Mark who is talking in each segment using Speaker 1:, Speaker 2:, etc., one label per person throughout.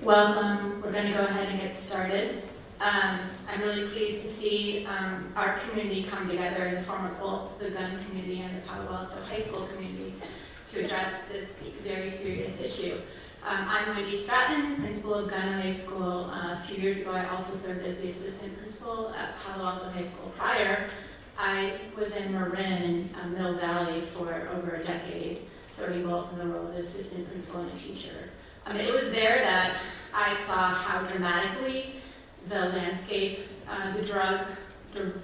Speaker 1: Welcome. We're going to go ahead and get started. I'm really pleased to see our community come together in the form of both the gun community and the Palo Alto High School community to address this very serious issue. I'm Wendy Stratton, principal of Gun High School. A few years ago, I also served as the assistant principal at Palo Alto High School. Prior, I was in Marin, Mill Valley for over a decade, serving both in the role of assistant principal and a teacher. It was there that I saw how dramatically the landscape, the drug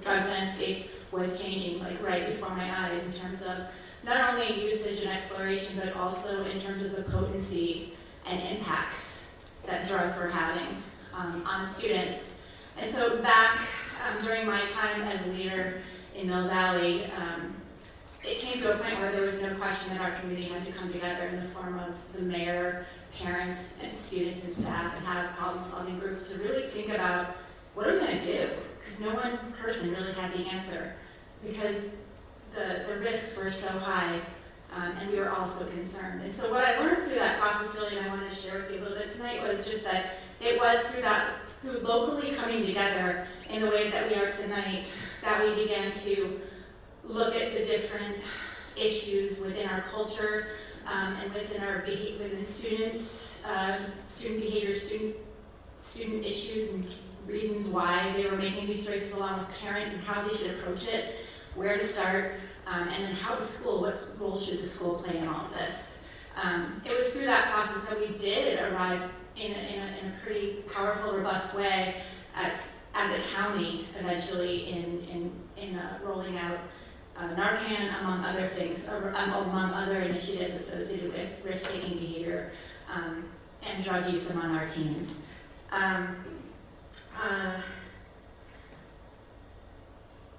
Speaker 1: landscape was changing, like right before my eyes, in terms of not only usage and exploration, but also in terms of the potency and impacts that drugs were having on students. And so back during my time as a leader in Mill Valley, it came to a point where there was no question that our community had to come together in the form of the mayor, parents, and students and staff, and have problem-solving groups to really think about what are we going to do? Because no one person really had the answer, because the risks were so high, and we were all so concerned. And so what I learned through that process, really, and I wanted to share with you a little bit tonight, was just that it was through locally coming together in the way that we are tonight, that we began to look at the different issues within our culture, and within students, student behavior, student issues, and reasons why they were making these choices, along with parents and how they should approach it, where to start, and then what role should the school play in all of this. It was through that process that we did arrive in a pretty powerful, robust way as a county, eventually in rolling out Narcan, among other things, among other initiatives associated with risk-taking behavior and drug use among our teens.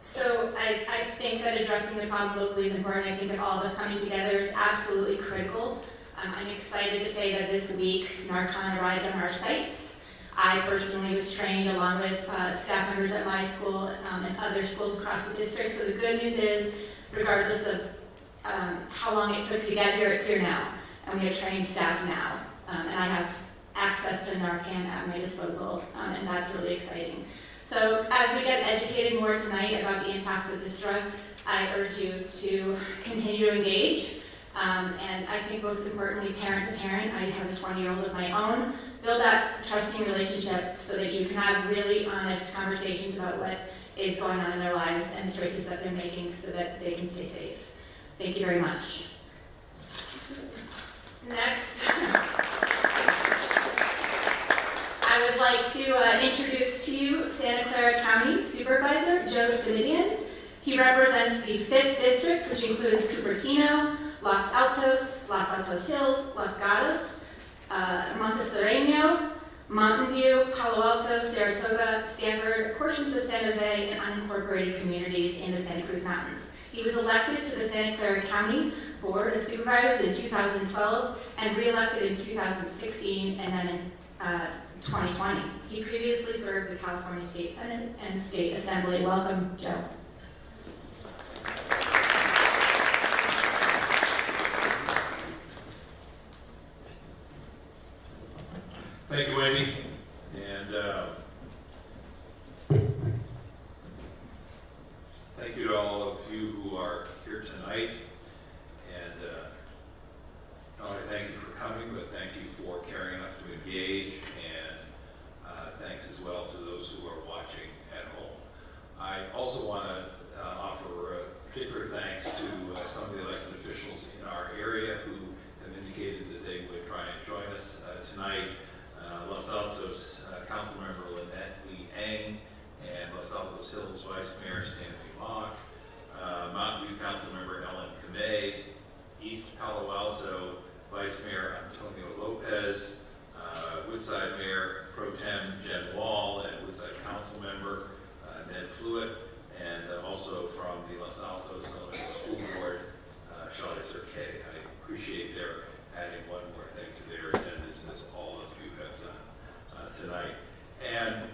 Speaker 1: So I think that addressing the problem locally is important. I think that all of us coming together is absolutely critical. I'm excited to say that this week Narcan arrived on our sites. I personally was trained along with staff members at my school and other schools across the district. So the good news is, regardless of how long it took to get here, it's here now. And we have trained staff now. And I have access to Narcan at my disposal, and that's really exciting. So as we get educated more tonight about the impacts of this drug, I urge you to continue to engage. And I think most importantly, parent to parent, I have a 20-year-old of my own, build that trusting relationship so that you can have really honest conversations about what is going on in their lives and the choices that they're making so that they can stay safe. Thank you very much. Next. to introduce to you Santa Clara County Supervisor Joe Simidian. He represents the 5th District, which includes Cupertino, Los Altos Hills, Los Gatos, Montessoreno, Mountain View, Palo Alto, Saratoga, Stanford, portions of San Jose, and unincorporated communities in the Santa Cruz Mountains. He was elected to the Santa Clara County Board of Supervisors in 2012 and re-elected in 2016 and then in 2020. He previously served the California State Senate and State Assembly. Welcome, Joe.
Speaker 2: Thank you, Amy, and thank you to all of you who are here tonight. And not only thank you for coming, but thank you for caring enough to engage, and thanks as well to those who are watching at home. I also want to offer particular thanks to some of the elected officials in our area who have indicated that they would try and join us tonight. Los Altos Councilmember Lynette Lee Eng, and Los Altos Hills Vice Mayor Stanley Mock, Mountain View Councilmember Ellen Kamei, East Palo Alto Vice Mayor Antonio Lopez, Woodside Mayor Pro Tem Jen Wall, and Woodside Councilmember Ned Fluitt, and also from the Los Altos Elementary School Board, Charlotte Surkay. I appreciate their adding one more thing to their agendas, as all of you have done tonight. And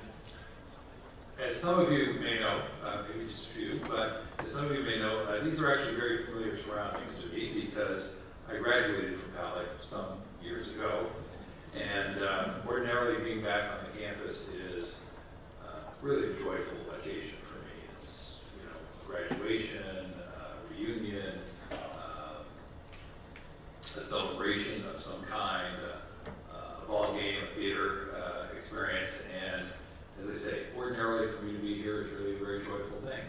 Speaker 2: as some of you may know, maybe just a few, but as some of you may know, these are actually very familiar surroundings to me because I graduated from Pali some years ago. And ordinarily being back on the campus is really a joyful occasion for me. It's, graduation, reunion, a celebration of some kind, a ball game, a theater experience, and as I say, ordinarily for me to be here is really a very joyful thing.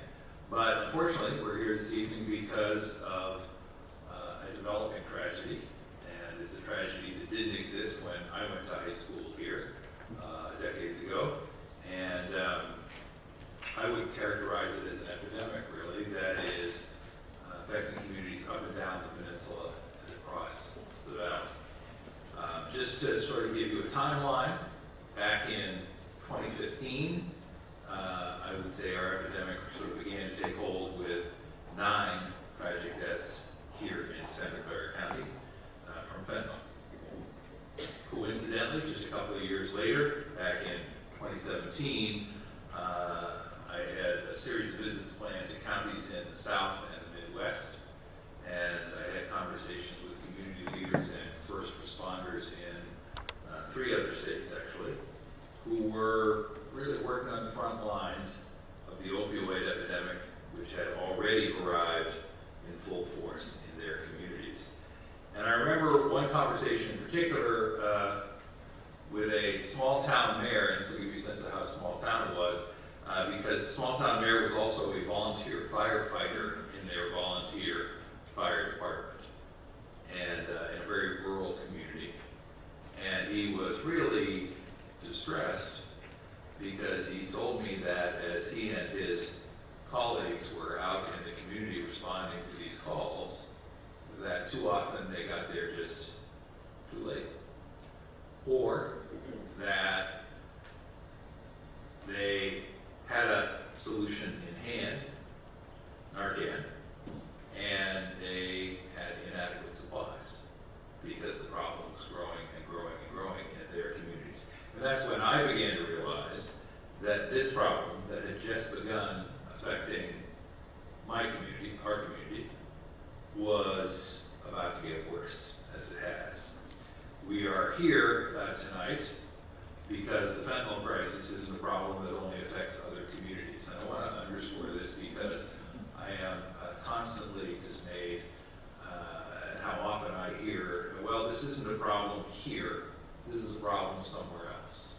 Speaker 2: But unfortunately, we're here this evening because of a developing tragedy, and it's a tragedy that didn't exist when I went to high school here decades ago, and I would characterize it as an epidemic, really, that is affecting communities up and down the peninsula and across the valley. Just to sort of give you a timeline, back in 2015, I would say our epidemic sort of began to take hold with 9 tragic deaths here in Santa Clara County from fentanyl. Coincidentally, just a couple of years later, back in 2017, I had a series of visits planned to counties in the South and the Midwest, and I had conversations with community leaders and first responders in 3 other states, actually, who were really working on the front lines of the opioid epidemic, which had already arrived in full force in their communities. And I remember one conversation in particular with a small town mayor, and so to give you a sense of how small town it was, because the small town mayor was also a volunteer firefighter in their volunteer fire department, and in a very rural community. And he was really distressed because he told me that as he and his colleagues were out in the community responding to these calls, that too often they got there just too late, or that they had a solution in hand, Narcan, and they had inadequate supplies because the problem was growing and growing and growing in their communities. And that's when I began to realize that this problem that had just begun affecting my community, our community, was about to get worse, as it has. We are here tonight because the fentanyl crisis isn't a problem that only affects other communities. And I want to underscore this because I am constantly dismayed at how often I hear, well, this isn't a problem here, this is a problem somewhere else.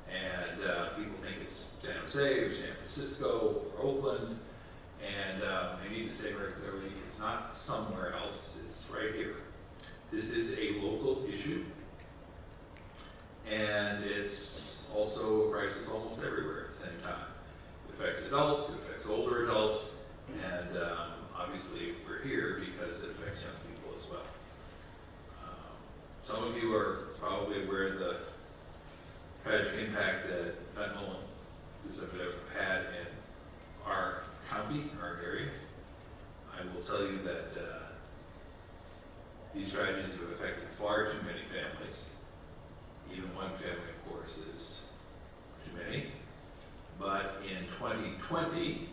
Speaker 2: And people think it's San Jose or San Francisco or Oakland, and I need to say very clearly, it's not somewhere else, it's right here. This is a local issue, and it's also a crisis almost everywhere at the same time. It affects adults, it affects older adults, and obviously we're here because it affects young people as well. Some of you are probably aware of the tragic impact that fentanyl have had in our county, our area. I will tell you that these tragedies have affected far too many families. Even one family, of course, is too many. But in 2020,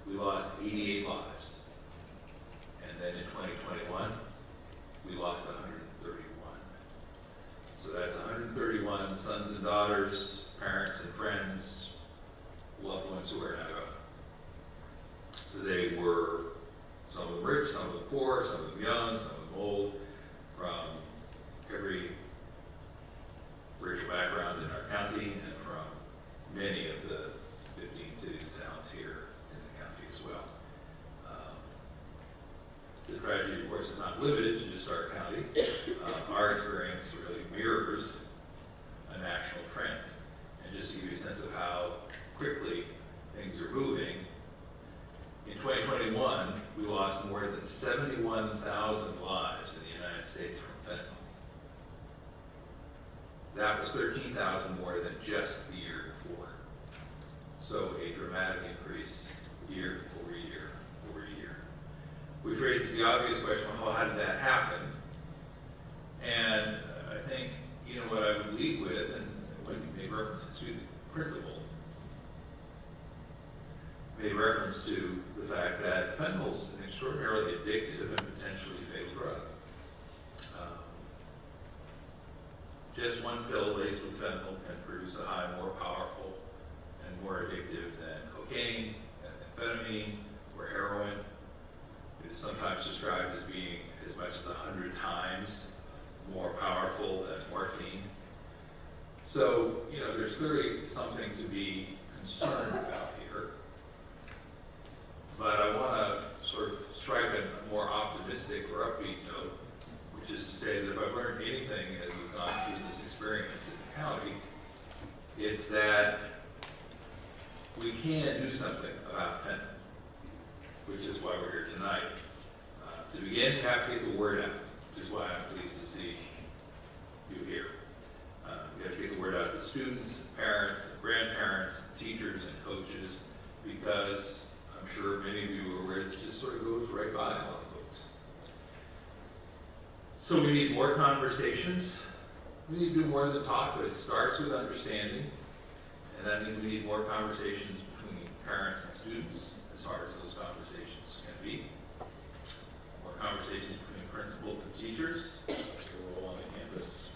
Speaker 2: we lost 88 lives. And then in 2021, we lost 131. So that's 131 sons and daughters, parents and friends, loved ones who are now gone. They were some of them rich, some of them poor, some of them young, some of them old, from every racial background in our county and from many of the 15 cities and towns here in the county as well. The tragedy, of course, is not limited to just our county. Our experience really mirrors a national trend. And just to give you a sense of how quickly things are moving, in 2021, we lost more than 71,000 lives in the United States from fentanyl. That was 13,000 more than just the year before. So a dramatic increase year over year over year. Which raises the obvious question, well, how did that happen? And I think, what I would lead with, and when you made reference to the principle, made reference to the fact that fentanyl is an extraordinarily addictive and potentially fatal drug. Just one pill laced with fentanyl can produce a high more powerful and more addictive than cocaine, methamphetamine, or heroin. It is sometimes described as being as much as 100 times more powerful than morphine. So, there's clearly something to be concerned about here. But I want to sort of strike a more optimistic or upbeat note, which is to say that if I've learned anything as we've gone through this experience in the county, it's that we can do something about fentanyl, which is why we're here tonight. To begin, we have to get the word out, which is why I'm pleased to see you here. We have to get the word out to students, parents, grandparents, teachers, and coaches, because I'm sure many of you are aware this just sort of goes right by a lot of folks. So we need more conversations. We need to do more than talk, but it starts with understanding. And that means we need more conversations between parents and students, as hard as those conversations can be. More conversations between principals and teachers, so we're all on the campus.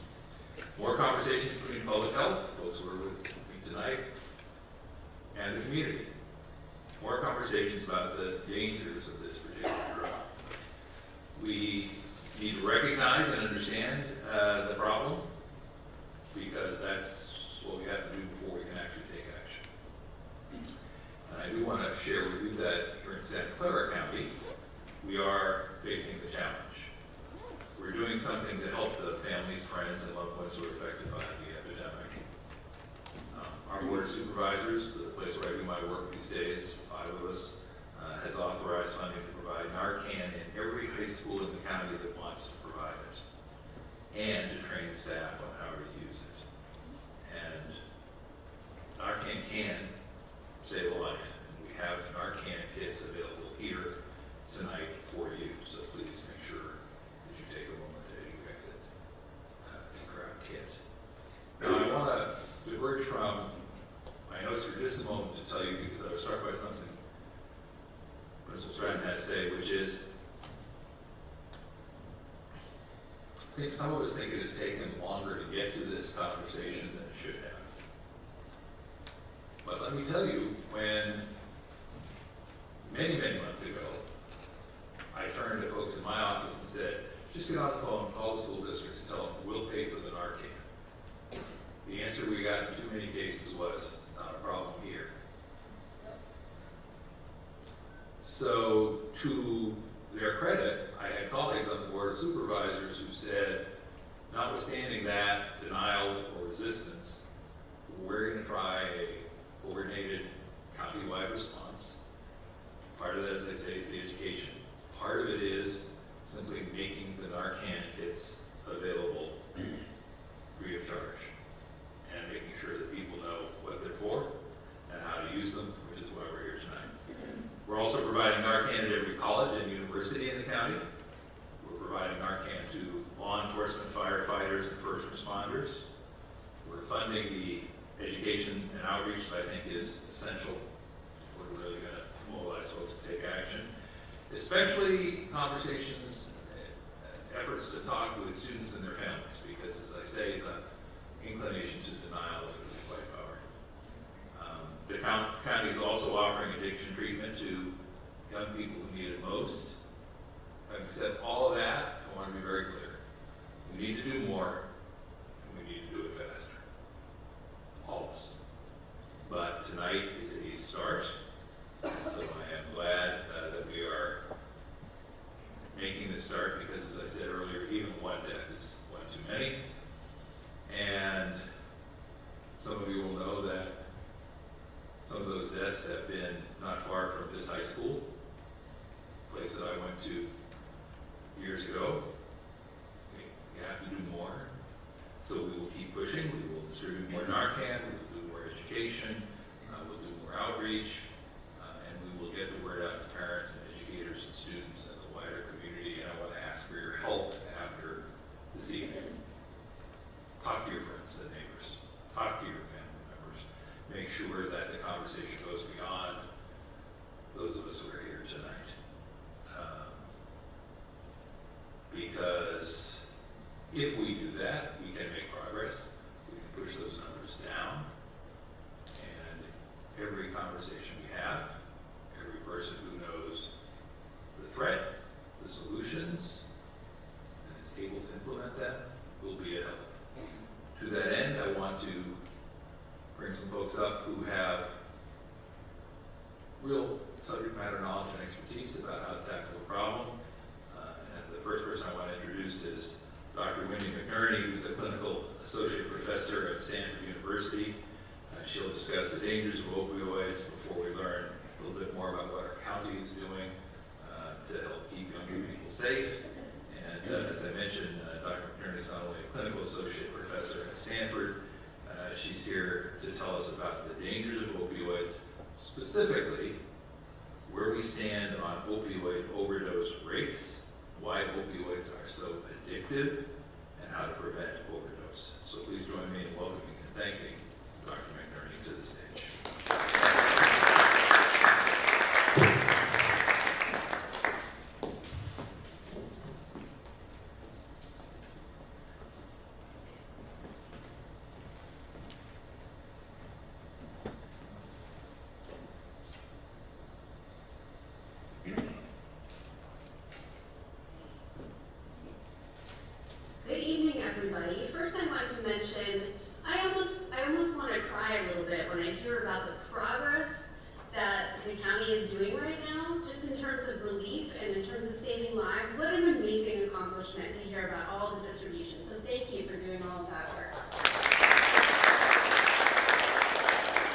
Speaker 2: More conversations between public health, folks who are with me tonight, and the community. More conversations about the dangers of this particular drug. We need to recognize and understand the problem, because that's what we have to do before we can actually take action. And I do want to share with you that here in Santa Clara County, we are facing the challenge. We're doing something to help the families, friends, and loved ones who are affected by the epidemic. Our board of supervisors, the place where I do my work these days, 5 of us, has authorized funding to provide Narcan in every high school in the county that wants to provide it, and to train staff on how to use it. And Narcan can save a life. And we have Narcan kits available here tonight for you, so please make sure that you take a moment as you exit and grab a kit. Now I want to diverge from my notes for just a moment to tell you, because I was struck by something Principal Stratton had to say, which is, I think some of us think it has taken longer to get to this conversation than it should have. But let me tell you, when many, many months ago, I turned to folks in my office and said, just get on the phone, call the school districts and tell them we'll pay for the Narcan. The answer we got in too many cases was, not a problem here. So to their credit, I had colleagues on the board of supervisors who said, notwithstanding that denial or resistance, responders. We're funding the education and outreach that I think is essential. We're really going to mobilize folks to take action, especially conversations, efforts to talk with students and their families, because as I say, the inclination to denial is really quite powerful. The county is also offering addiction treatment to young people who need it most. Having said all of that, I want to be very clear. We need to do more, and we need to do it faster. All of us. But tonight is a start, and so I am glad that we are making this start, because as I said earlier, even one death is one too many. And some of you will know that some of those deaths have been not far from this high school, a place that I went to years ago. We have to do more, so we will keep pushing. We will distribute more Narcan, we will do more education, we'll do more outreach, and we will get the word out to parents and educators and students and the wider community. And I want to ask for your help after this evening. Talk to your friends and neighbors. Talk to your family members. Make sure that the conversation goes beyond those of us who are here tonight. Because if we do that, we can make progress. We can push those numbers down. And every conversation we have, every person who knows the threat, the solutions, and is able to implement that will be a help. To that end, I want to bring some folks up who have real subject matter knowledge and expertise about how to tackle the problem. And the first person I want to introduce is Dr. Wendy McNerney, who's a clinical associate professor at Stanford University. She'll discuss the dangers of opioids before we learn a little bit more about what our county is doing to help keep younger people safe. And as I mentioned, Dr. McNerney is not only a clinical associate professor at Stanford, she's here to tell us about the dangers of opioids, specifically where we stand on opioid overdose rates, why opioids are so addictive, and how to prevent overdose. So please join me in welcoming and thanking Dr. McNerney to the stage.
Speaker 3: Good evening, everybody. First, I want to mention, I almost want to cry a little bit when I hear about the progress that the county is doing right now, just in terms of relief and in terms of saving lives. What an amazing accomplishment to hear about all the distribution. So thank you for doing all of that work.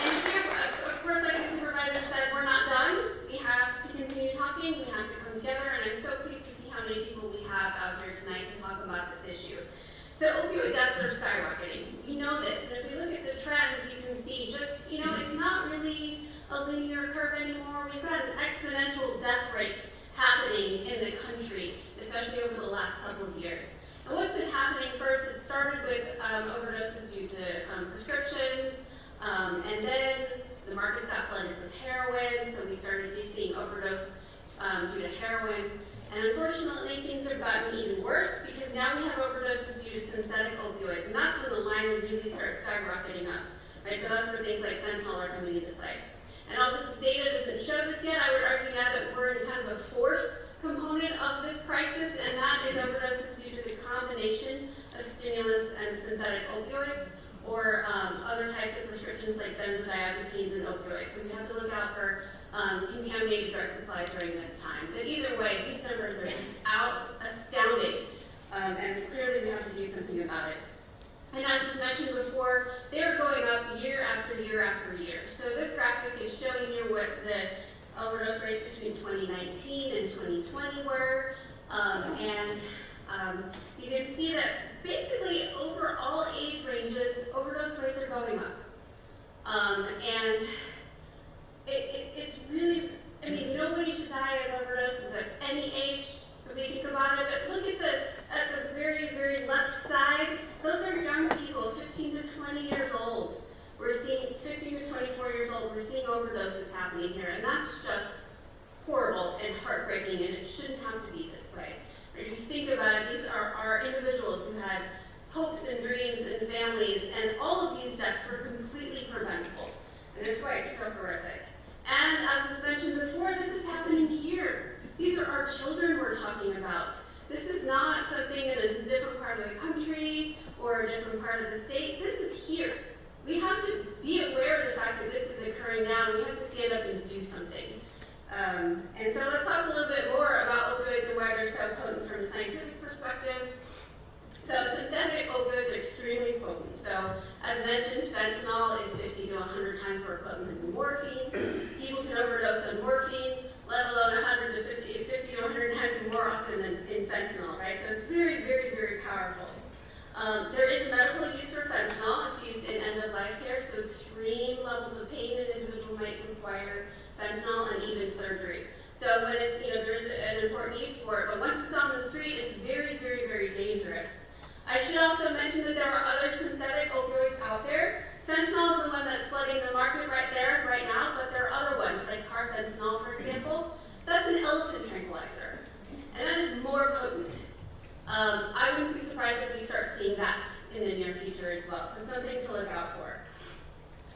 Speaker 3: And here, of course, like the supervisor said, we're not done. We have to continue talking. We have to come together, and I'm so pleased to see how many people we have out here tonight to talk about this issue. So opioid deaths are skyrocketing. We know this, and if we look at the trends, you can see just, it's not really a linear curve anymore. We've got an exponential death rate happening in the country, especially over the last couple of years. And what's been happening first, it started with overdoses due to prescriptions, and then the markets got flooded with heroin, so we started seeing overdose due to heroin. And unfortunately, things have gotten even worse because now we have overdoses due to synthetic opioids, and that's when the line really starts skyrocketing up, right? So that's where things like fentanyl are coming into play. And all this data doesn't show this yet. I would argue now that we're in kind of a fourth component of this crisis, and that is overdoses due to the combination of stimulants and synthetic opioids, or other types of prescriptions like benzodiazepines and opioids. So we have to look out for contaminated drug supply during this time. But either way, these numbers are just astounding, and clearly we have to do something about it. And as was mentioned before, they're going up year after year after year. So this graphic is showing you what the overdose rates between 2019 and 2020 were, you can see that basically over all age ranges, overdose rates are going up. And it's really, nobody should die of overdoses at any age if we think about it, but look at the very, very left side. Those are young families, and all of these deaths were completely preventable. And that's why it's so horrific. And as was mentioned before, this is happening here. These are our children we're talking about. This is not something in a different part of the country or a different part of the state. This is here. We have to be aware of the fact that this is occurring now, and we have to stand up and do something. And so let's talk a little bit more about opioids and why they're so potent from a scientific perspective. So synthetic opioids are extremely potent. So as mentioned, fentanyl is 50 to 100 times more potent than morphine. People can overdose on morphine, let alone 50 to 100 times more often than in fentanyl, right? So it's very, very, very powerful. There is medical use for fentanyl. It's used in end-of-life care, so extreme levels of pain an individual might require fentanyl and even surgery. So when it's, there's an important use for it, but once it's on the street, it's very, very, very dangerous. I should also mention that there are other synthetic opioids out there. Fentanyl is the one that's flooding the market right there, right now, but there are other ones, like carfentanil, for example. That's an elephant tranquilizer, and that is more potent. I wouldn't be surprised if we start seeing that in the near future as well, so something to look out for.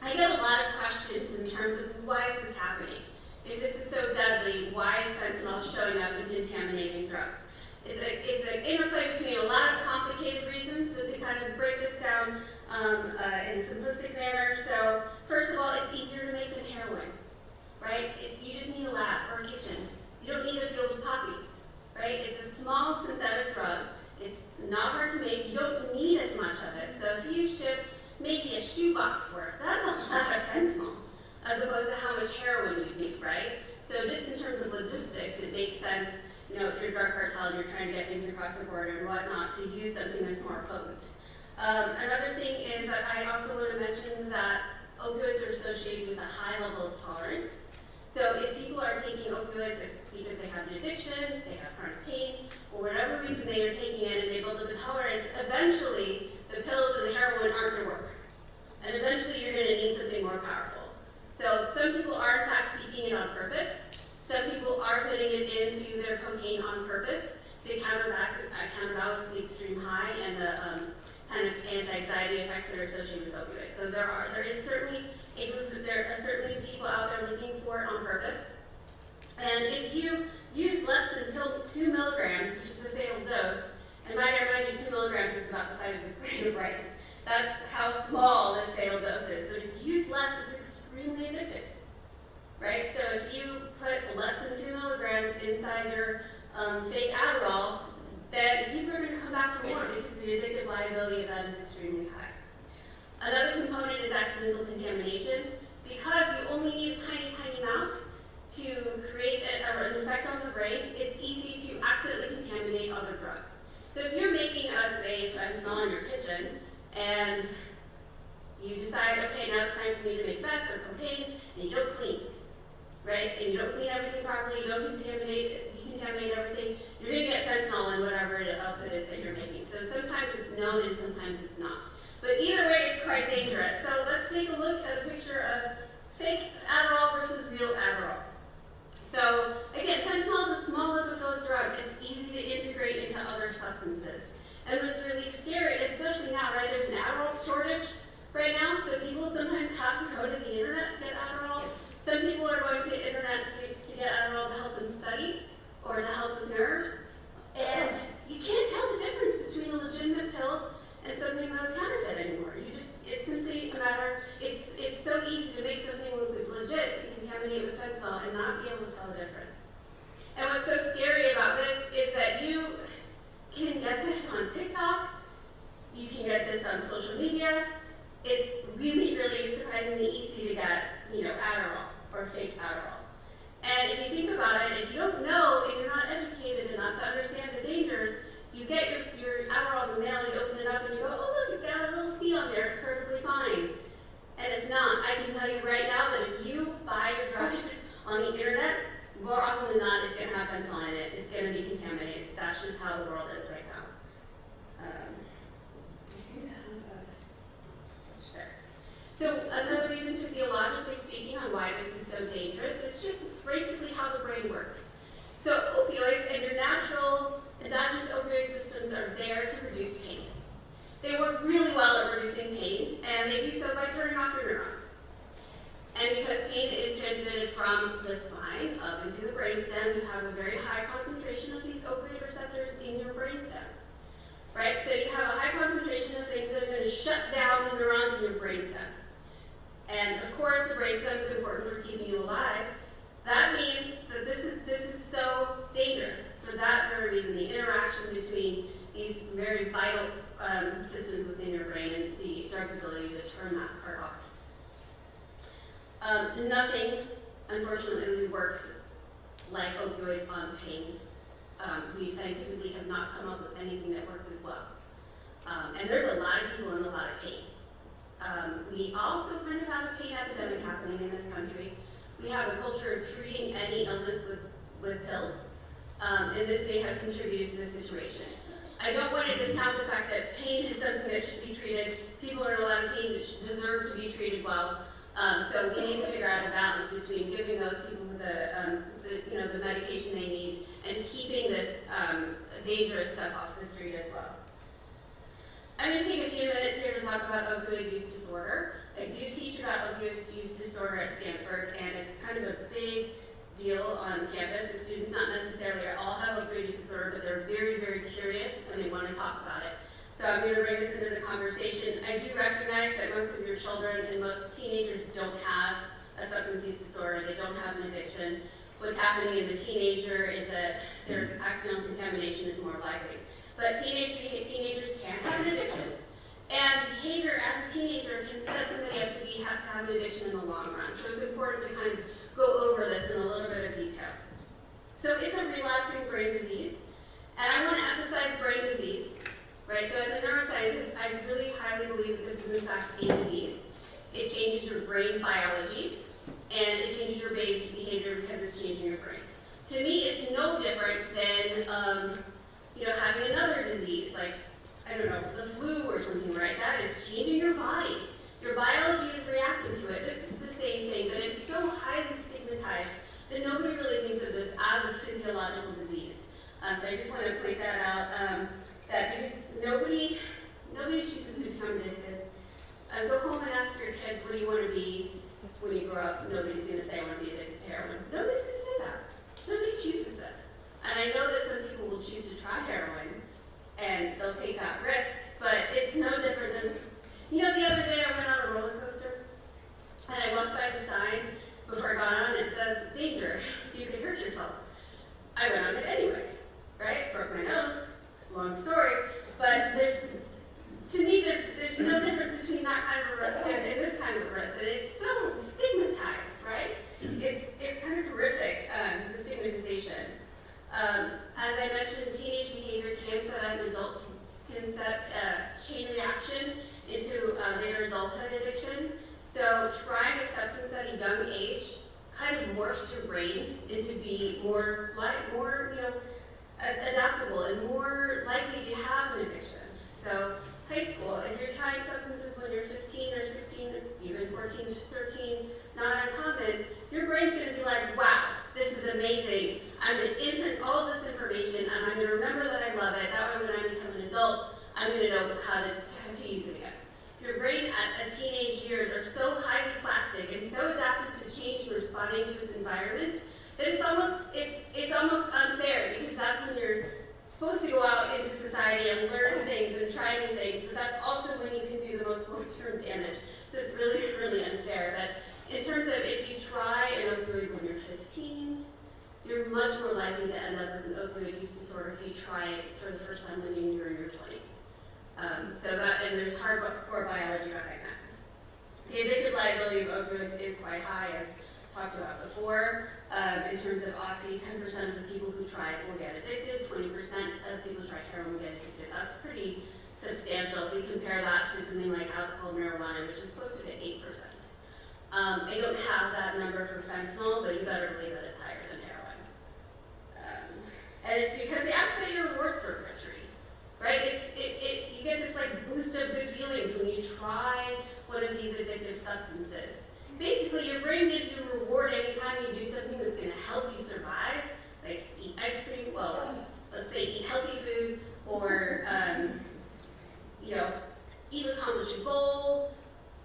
Speaker 3: I get a lot of questions in terms of why is this happening? If this is so deadly, why is fentanyl showing up and contaminating drugs? It's an interplay between a lot of complicated reasons, but to kind of break this down in a simplistic manner. So first of all, it's easier to make than heroin, right? You just need a lab or a kitchen. You don't need a field of poppies, right? It's a small synthetic drug. It's not hard to make. You don't need as much of it. So if you ship maybe a shoebox worth, that's a lot of fentanyl, as opposed to how much heroin you need, right? So just in terms of logistics, it makes sense, if you're a drug cartel and you're trying to get things across the border and whatnot, to use something that's more potent. Another thing is that I also want to mention that opioids are associated with a high level of tolerance. So if people are taking opioids because they have an addiction, they have chronic pain, or whatever reason they are taking it and they build up a tolerance, eventually the pills and the heroin aren't going to work. And eventually you're going to need something more powerful. So some people are in fact seeking it on purpose. Some people are putting it into their cocaine on purpose to counterbalance the extreme high and the kind of anti-anxiety effects that are associated with opioids. So there are certainly people out there looking for it on purpose. And if you use less than 2 milligrams, which is the fatal dose, and might I remind you, 2 milligrams is about the size of a grain of rice. That's how small this fatal dose is. So if you use less, it's extremely addictive, right? So if you put less than 2 milligrams inside your fake Adderall, then people are going to come back for more because the addictive liability of that is extremely high. Another component is accidental contamination. Because you only need a tiny, tiny amount to create an effect on the brain, it's easy to accidentally contaminate other drugs. So if you're making, say, fentanyl in your kitchen, and you decide, okay, now it's time for me to make meth or cocaine, and you don't clean, right? And you don't clean everything properly, you don't decontaminate everything, you're going to get fentanyl in whatever else it is that you're making. So sometimes it's known and sometimes it's not. But either way, it's quite dangerous. So let's take a look at a picture of fake Adderall versus real Adderall. So again, fentanyl is a small lipophilic drug. It's easy to integrate into other substances. And what's really scary, especially now, right, there's an Adderall shortage right now, so people sometimes have to go to the internet to get Adderall. Some people are going to the internet to get Adderall to help them study or to help with nerves. And you can't tell the difference between a legitimate pill and something that's counterfeit anymore. It's simply a matter, it's so easy to make something look legit and contaminate it with fentanyl and not be able to tell the difference. And what's so scary about this is that you can get this on TikTok, you can get this on social media. It's really, really surprisingly easy to get, Adderall or fake Adderall. And if you think about it, if you don't know and you're not educated enough to understand the dangers, you get your Adderall in the mail, you open it up and you go, oh look, it's got a little C on there, it's perfectly fine. And it's not. I can tell you right now that if you buy your drugs on the internet, more often than not, it's going to have fentanyl in it. It's going to be contaminated. That's just how the world is right now. So another reason, physiologically speaking, on why this is so dangerous is just basically how the brain works. So opioids and your natural endogenous opioid systems are there to reduce pain. They work really have a very high concentration of these opioid receptors in your brainstem, right? So you have a high concentration of things that are going to shut down the neurons in your brainstem. And of course, the brainstem is important for keeping you alive. That means that this is so dangerous for that very reason, the interaction between these very vital systems within your brain and the drug's ability to turn that part off. Nothing, unfortunately, works like opioids on pain. We scientifically have not come up with anything that works as well. And there's a lot of people in a lot of pain. We also kind of have a pain epidemic happening in this country. We have a culture of treating any illness with pills, and this may have contributed to the situation. I don't want to discount the fact that pain is something that should be treated. People are in a lot of pain that deserve to be treated well. So we need to figure out a balance between giving those people the medication they need and keeping this dangerous stuff off the street as well. I'm going to take a few minutes here to talk about opioid use disorder. I do teach about opioid use disorder at Stanford, and it's kind of a big deal on campus. The students not necessarily all have opioid use disorder, but they're very, very curious and they want to talk about it. So I'm going to bring this into the conversation. I do recognize that most of your children and most teenagers don't have a substance use disorder. They don't have an addiction. What's happening in the teenager is that their accidental contamination is more likely. But teenagers can have an addiction. And behavior as a teenager can set somebody up to have an addiction in the long run. So it's important to kind of go over this in a little bit of detail. So it's a relapsing brain disease. And I want to emphasize brain disease. Right? So as a neuroscientist, I really highly believe that this is in fact a disease. It changes your brain biology, and it changes your behavior because it's changing your brain. To me, it's no different than having another disease, like, I don't know, the flu or something, right? That is changing your body. Your biology is reacting to it. This is the same thing, but it's so highly stigmatized that nobody really thinks of this as a physiological disease. So I just want to point that out, that because nobody chooses to become addicted. Go home and ask your kids, what do you want to be when you grow up? Nobody's going to say, I want to be addicted to heroin. Nobody's going to say that. Nobody chooses this. And I know that some people will choose to try heroin, and they'll take that risk, but it's no different than, the other day I went on a roller coaster, and I walked by the sign before I got on, it says, danger, you could hurt yourself. I went on it anyway, right? Broke my nose, long story, but to me, there's no difference between that kind of risk and this kind of risk, and it's so stigmatized, right? It's kind of horrific, the stigmatization. As I mentioned, teenage behavior can set up chain reaction into later adulthood addiction. So trying a substance at a young age kind of morphs your brain into be more adaptable and more likely to have an addiction. So high school, if you're trying substances when you're 15 or 16, even 14 to 13, not uncommon, your brain's going to be like, wow, this is amazing. I'm going to input all of this information, and I'm going to remember that I love it. That way when I become an adult, I'm going to know how to use it again. Your brain at teenage years are so highly plastic and so adapted to change and responding to its environment that it's almost unfair, because that's when you're supposed to go out into society and learn things and try new things, but that's also when you can do the most long-term damage. So it's really, really unfair. But in terms of if you try an opioid when you're 15, you're much more likely to end up with an opioid use disorder if you try it for the first time when you're in your 20s. And there's hardcore biology behind that. The addictive liability of opioids is quite high, as talked about before. In terms of oxy, 10% of the people who try it will get addicted, 20% of people who try heroin will get addicted. That's pretty substantial if we compare that to something like alcohol, marijuana, which is closer to 8%. I don't have that number for fentanyl, but you better believe that it's higher than heroin. And it's because they activate your reward circuitry, right? You get this boost of good feelings when you try one of these addictive substances. Basically, your brain gives you a reward anytime you do something that's going to help you survive, like eat ice cream, let's say eat healthy food, or accomplish a goal,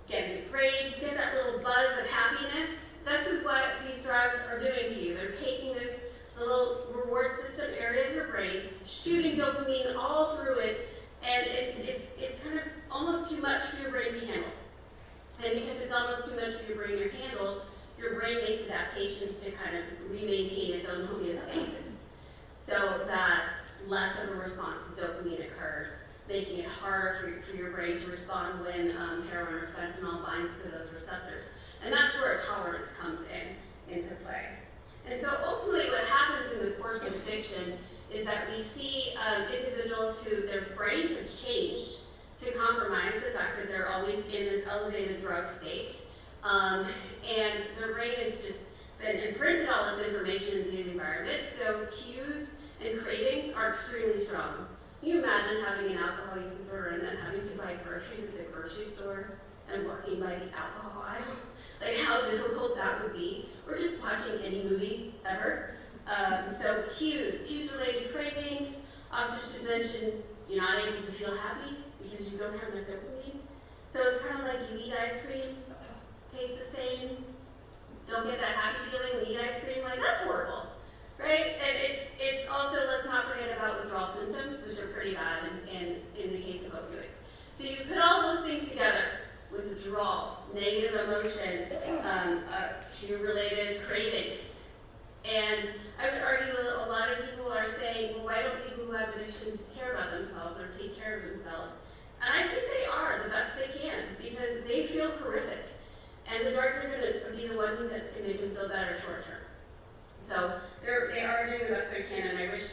Speaker 3: get a good grade, you get that little buzz of happiness. This is what these drugs are doing to you. They're taking this little much for your brain to handle, your brain makes adaptations to kind of re-maintain its own homeostasis, so that less of a response to dopamine occurs, making it harder for your brain to respond when heroin or fentanyl binds to those receptors. And that's where tolerance comes into play. And so ultimately what happens in the course of addiction is that we see individuals who their brains have changed to compromise the fact that they're always in this elevated drug state. And their brain has just been imprinted all this information into the environment, so cues and cravings are extremely strong. Can you imagine having an alcohol use disorder and then having to buy groceries at the grocery store and walking by the alcohol aisle? Like how difficult that would be, or just watching any movie ever. So cues-related cravings. Also should mention you're not able to feel happy because you don't have enough dopamine. So it's kind of like you eat ice cream, tastes the same, don't get that happy feeling when you eat ice cream, like that's horrible, right? And it's also, let's not forget about withdrawal symptoms, which are pretty bad in the case of opioids. So you put all those things together, withdrawal, negative emotion, cue-related cravings. And I would argue that a lot of people are saying, well, why don't people who have addictions care about themselves or take care of themselves? And I think they are the best they can because they feel horrific. And the drugs are going to be the one thing that can make them feel better short term. So they are doing the best they can, and I wish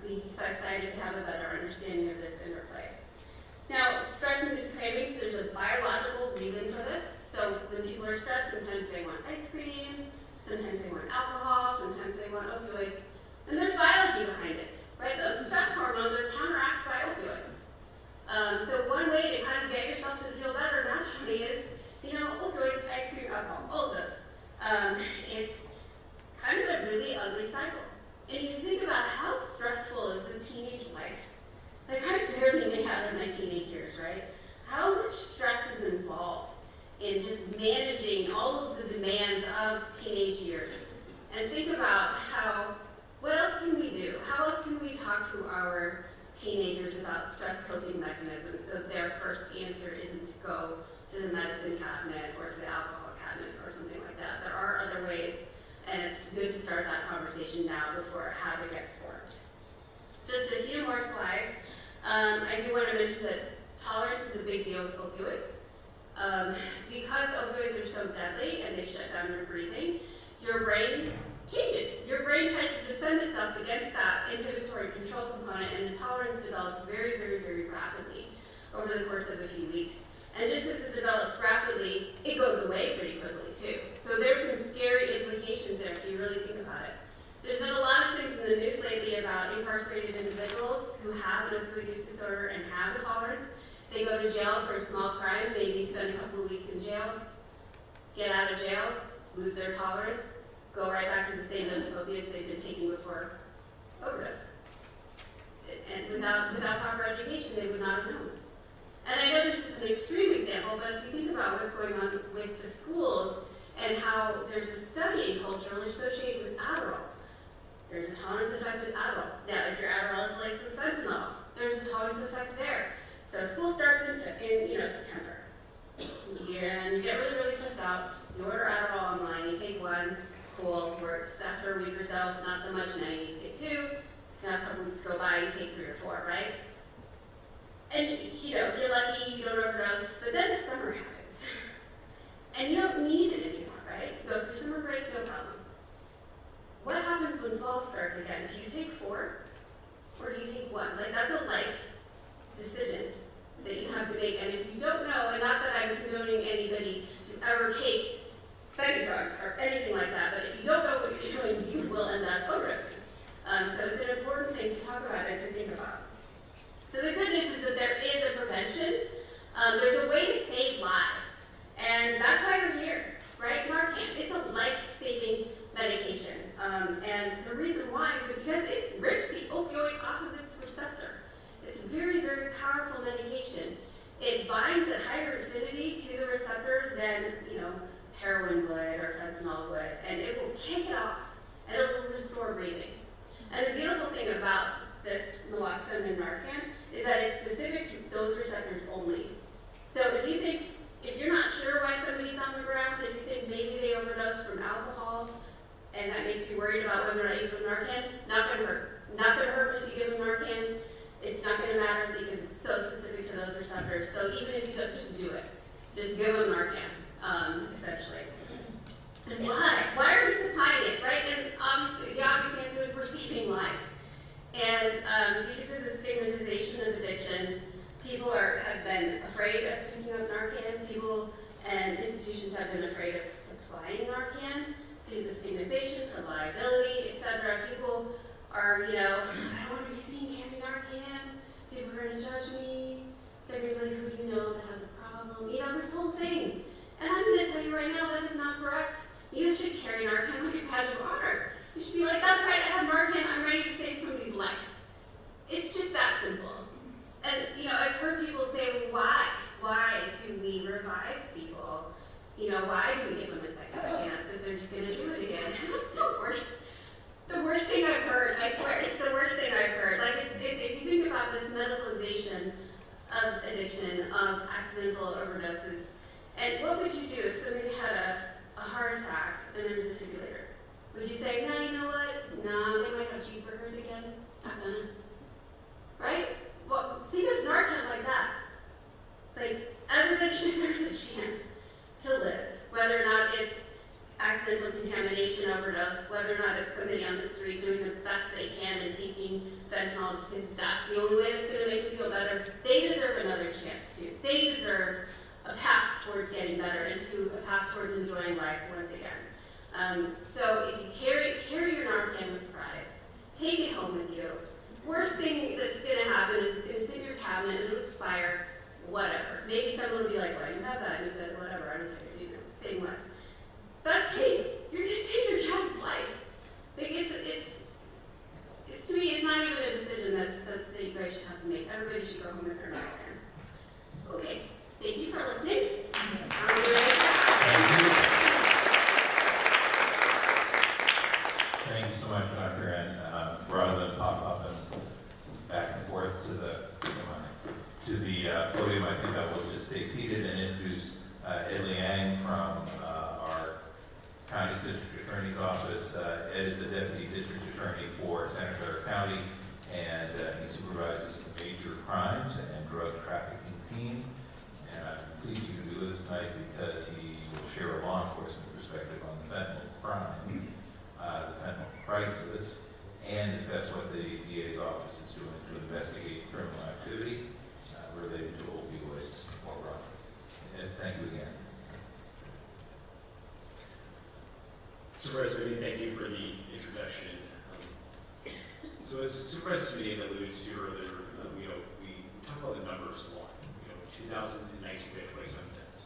Speaker 3: we society could have a better understanding of this interplay. Now, stress-induced cravings, there's a biological reason for this. So when people are stressed, sometimes they want ice cream, sometimes they want alcohol, sometimes they want opioids. And there's biology behind it, right? Those stress hormones are counteracted by opioids. So one way to kind of get yourself to feel better naturally is, opioids, ice cream, alcohol, all of those. It's kind of a really ugly cycle. And if you think about how stressful is the teenage life, like I barely made out of my teenage years, right? How much stress is involved in just managing all of the demands of teenage years? And think about what else can we do? How else can we talk to our teenagers about stress coping mechanisms so their first answer isn't to go to the medicine cabinet or to the alcohol cabinet or something like that? There are other ways, and it's good to start that conversation now before a habit gets formed. Just a few more slides. I do want to mention that tolerance is a big deal with opioids. Because opioids are so deadly and they shut down your breathing, your brain changes. Your brain tries to defend itself against that inhibitory control component, and the tolerance develops very, very, very rapidly over the course of a few weeks. And just as it develops rapidly, it goes away pretty quickly too. So there's some scary implications there if you really think about it. There's been a lot of things in the news lately about incarcerated individuals who have an opioid use disorder and have a tolerance. They go to jail for a small crime, maybe spend a couple of weeks in jail, get out of jail, lose their tolerance, go right back to the same dose of opiates they'd been taking before overdose. And without proper education, they would not have known. And I know this is an extreme example, but if you think about what's going on with the schools and how there's a studying culture associated with Adderall. There's a tolerance effect with Adderall. Now, if your Adderall is laced with fentanyl, there's a tolerance effect there. So school starts in September. And you get really, really stressed out. You order Adderall online, you take one, cool, works. After a week or so, not so much, now you need to take two. Now a couple weeks go by, you take 3 or 4, right? And if you're lucky, you don't overdose, but then summer happens. And you don't need it anymore, right? You go through summer break, no problem. What happens when fall starts again? Do you take 4 or do you take 1? Like, that's a life decision that you have to make. And if you don't know, and not that I'm condoning anybody to ever take study drugs or anything like that, but if you don't know what you're doing, you will end up overdosing. So it's an important thing to talk about and to think about. So the good news is that there is a prevention. There's a way to save lives. And that's why we're here, right? Narcan. It's a life-saving medication. And the reason why is because it rips the opioid off of its receptor. It's a very, very powerful medication. It binds at higher affinity to the receptor than, heroin would or fentanyl would, and it will kick it off, and it will restore breathing. And the beautiful thing about this naloxone and Narcan is that it's specific to those receptors only. So if you're not sure why somebody's on the ground, if Just give them Narcan, essentially. And why? Why are we supplying it, right? And obviously, the obvious answer is we're saving lives. And because of the stigmatization of addiction, people have been afraid of picking up Narcan. People and institutions have been afraid of supplying Narcan due to the stigmatization for liability, etc. People are, I don't want to be seen carrying Narcan. People are going to judge me. They're going to be like, who do you know that has a problem? This whole thing. And I'm going to tell you right now, that is not correct. You should carry Narcan like a badge of honor. You should be like, that's right, I have Narcan, I'm ready to save somebody's life. It's just that simple. And, I've heard people say, well, why? Why do we revive people? Why do we give them a second chance if they're just going to do it again? That's the worst thing I've heard. I swear, it's the worst thing I've heard. If you think about this medicalization of addiction, of accidental overdoses, and what would you do if somebody had a heart attack and there's a defibrillator? Would you say, no, you know what? No, they might have cheeseburgers again. Not gonna. Right? Well, think of Narcan like that. Everybody deserves a chance to live, whether or not it's accidental contamination overdose, whether or not it's somebody on the street doing the best they can and taking fentanyl because that's the only way that's going to make them feel better. They deserve another chance too. They deserve a path towards getting better and a path towards enjoying life once again. So if you carry your Narcan with pride, take it home with you. Worst thing that's going to happen is it's going to sit in your cabinet and it'll expire, whatever. Maybe someone will be like, why do you have that? And you said, whatever, I don't care, same lives. Best case, you're going to save your child's life. It's to me, it's not even a decision that you guys should have to make. Everybody should go home with their Narcan. Okay, thank you for listening.
Speaker 2: Thank you so much, Dr. And rather than pop up and back and forth to the podium, I think I will just stay seated and introduce Ed Liang from our county's district attorney's office. Ed is the deputy district attorney for Santa Clara County, and he supervises the major crimes and drug trafficking team. And I'm pleased you can be with us tonight because he will share a law enforcement perspective on the fentanyl crime, the fentanyl crisis, and discuss what the DA's office is doing to investigate criminal activity related to opioids more broadly. Ed, thank you again.
Speaker 4: Supervisor Sweeney, thank you for the introduction. So as Supervisor Sweeney alluded to earlier, we talk about the numbers a lot. 2019 we had 27 deaths.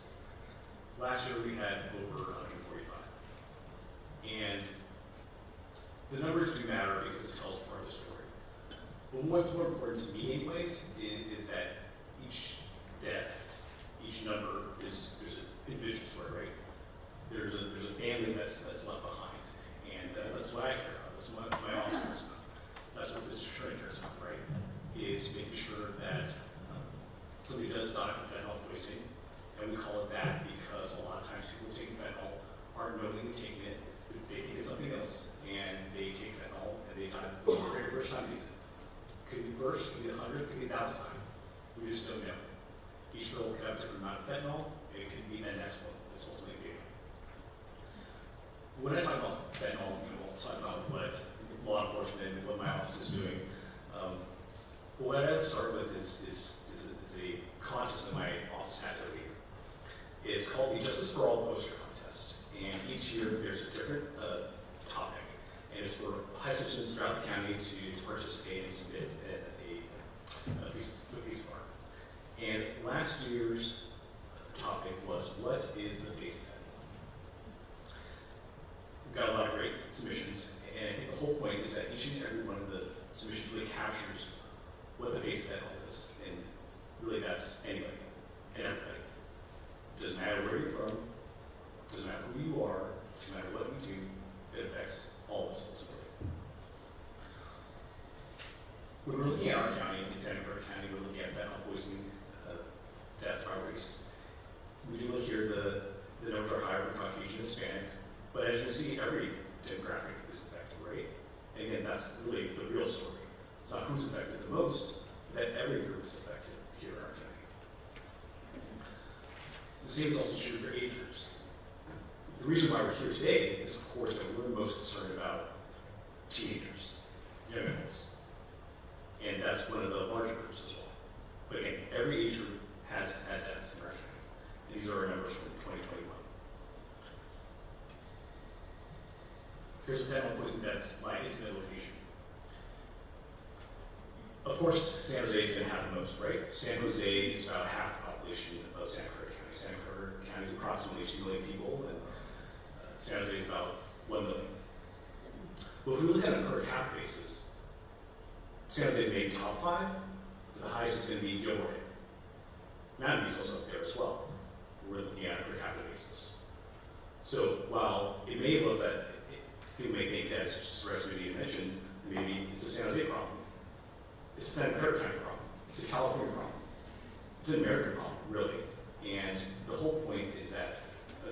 Speaker 4: Last year we had over 145. And the numbers do matter because it tells part of the story. But what's more important to me anyways is that each death, each number there's an individual story, right? There's a family that's left behind, and that's what I care about. That's what my office cares about. That's what the district attorney cares about, right? Is making sure that somebody does die from fentanyl poisoning, and we call it that because a lot of times people taking fentanyl aren't knowingly taking it. They think it's something else, and they take fentanyl and they die for the very first time using it. Could be first, could be the 100th, could be 1,000th time. We just don't know. Each pill could have a different amount of fentanyl, and it could be the next one that's ultimately big. When I talk about fentanyl, we'll talk about what law enforcement and what my office is doing. But what I'd start with is a contest that my office has every year. It's called the Justice for All Poster Contest. And each year there's a different topic. And it's for high school students throughout the county to participate and submit a piece of art. And last year's topic was, what is the face of fentanyl? We've got a lot of great submissions, and I think the whole point is that each and every one of the submissions really captures what the face of fentanyl is. And really that's anybody and everybody. It doesn't matter where you're from, it doesn't matter who you are, it doesn't matter what you do, it affects all of us ultimately. When we're looking at our county, in Santa Clara County, we're looking at fentanyl poisoning deaths by race. We do look here, the numbers are higher for Caucasian and Hispanic, but as you see, every demographic is affected, right? And again, that's really the real story. It's not who's affected the most, that every group is affected here in our county. The same is also true for age groups. The reason why we're here today is, of course, that we're most concerned about teenagers, young adults. And that's one of the larger groups as well. But again, every age group has had deaths in our county. These are our numbers from 2021. Here's the fentanyl poison deaths by incident location. Of course, San Jose is going to have the most, right? San Jose is about half the population of Santa Clara County. Santa Clara County is approximately 2 million people, and San Jose is about 1 million. Well, if we look at it on a per capita basis, San Jose is maybe top 5, but the highest is going to be Gilroy. Mountain View is also up there as well. We're looking at a per capita basis. So while it may look that people may think that, such as the rest of you mentioned, maybe it's a San Jose problem. It's a Santa Clara County problem. It's a California problem. It's an American problem, really. And the whole point is that,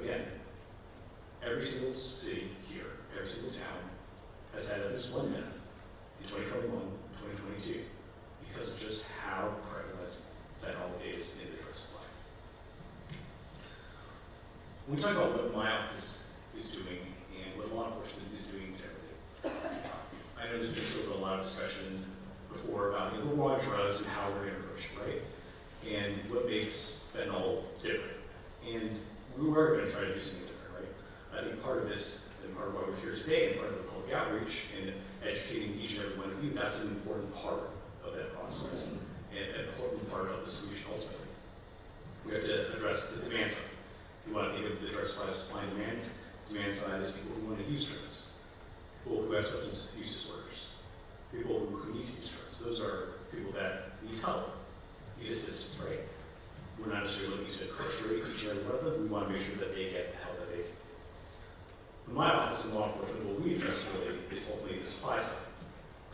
Speaker 4: again, every single city here, every single town, has had at least one death in 2021, 2022, because of just how prevalent fentanyl is in the drug supply. When we talk about what my office is doing and what law enforcement is doing generally, I know there's been sort of a lot of discussion before about the war on drugs and how we're going to approach it, right? And what makes fentanyl different. And we were going to try to do something different, right? I think part of this, and part of why we're here today, and part of the public outreach and educating each and every one of you, that's an important part of that process and an important part of the solution ultimately. We have to address the demand side. If you want to think of the drug supply and demand side is people who want to use drugs, people who have substance use disorders, people who need to use drugs. Those are people that need help, need assistance, right? We're not necessarily looking to incarcerate each and every one of them. We want to make sure that they get the help that they need. In my office in law enforcement, what we address really is ultimately the supply side.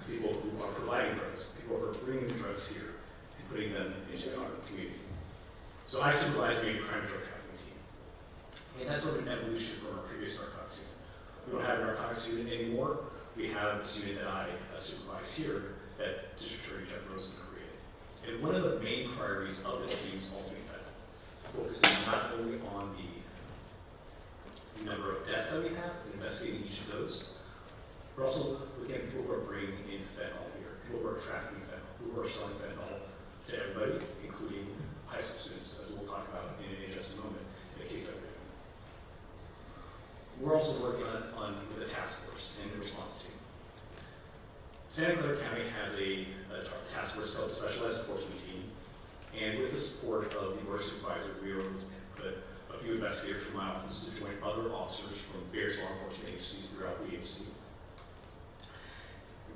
Speaker 4: People who are providing drugs, people who are bringing the drugs here and putting them into our community. So I supervise a major crime drug trafficking team. And that's sort of an evolution from our previous narcotics unit. We don't have a narcotics unit anymore. We have this unit that I supervise here that District Attorney Jeff Rosen created. And one of the main priorities of the team is ultimately focusing not only on the number of deaths that we have and investigating each of those, but also looking at people who are bringing in fentanyl here, people who are trafficking fentanyl, who are selling fentanyl to everybody, including high school students, as we'll talk about in just a moment, in a case that we're doing. We're also working on with a task force and a response team. Santa Clara County has a task force called the Specialized Enforcement Team, and with the support of the Board of Supervisors, we were able to put a few investigators from my office to join other officers from various law enforcement agencies throughout the agency.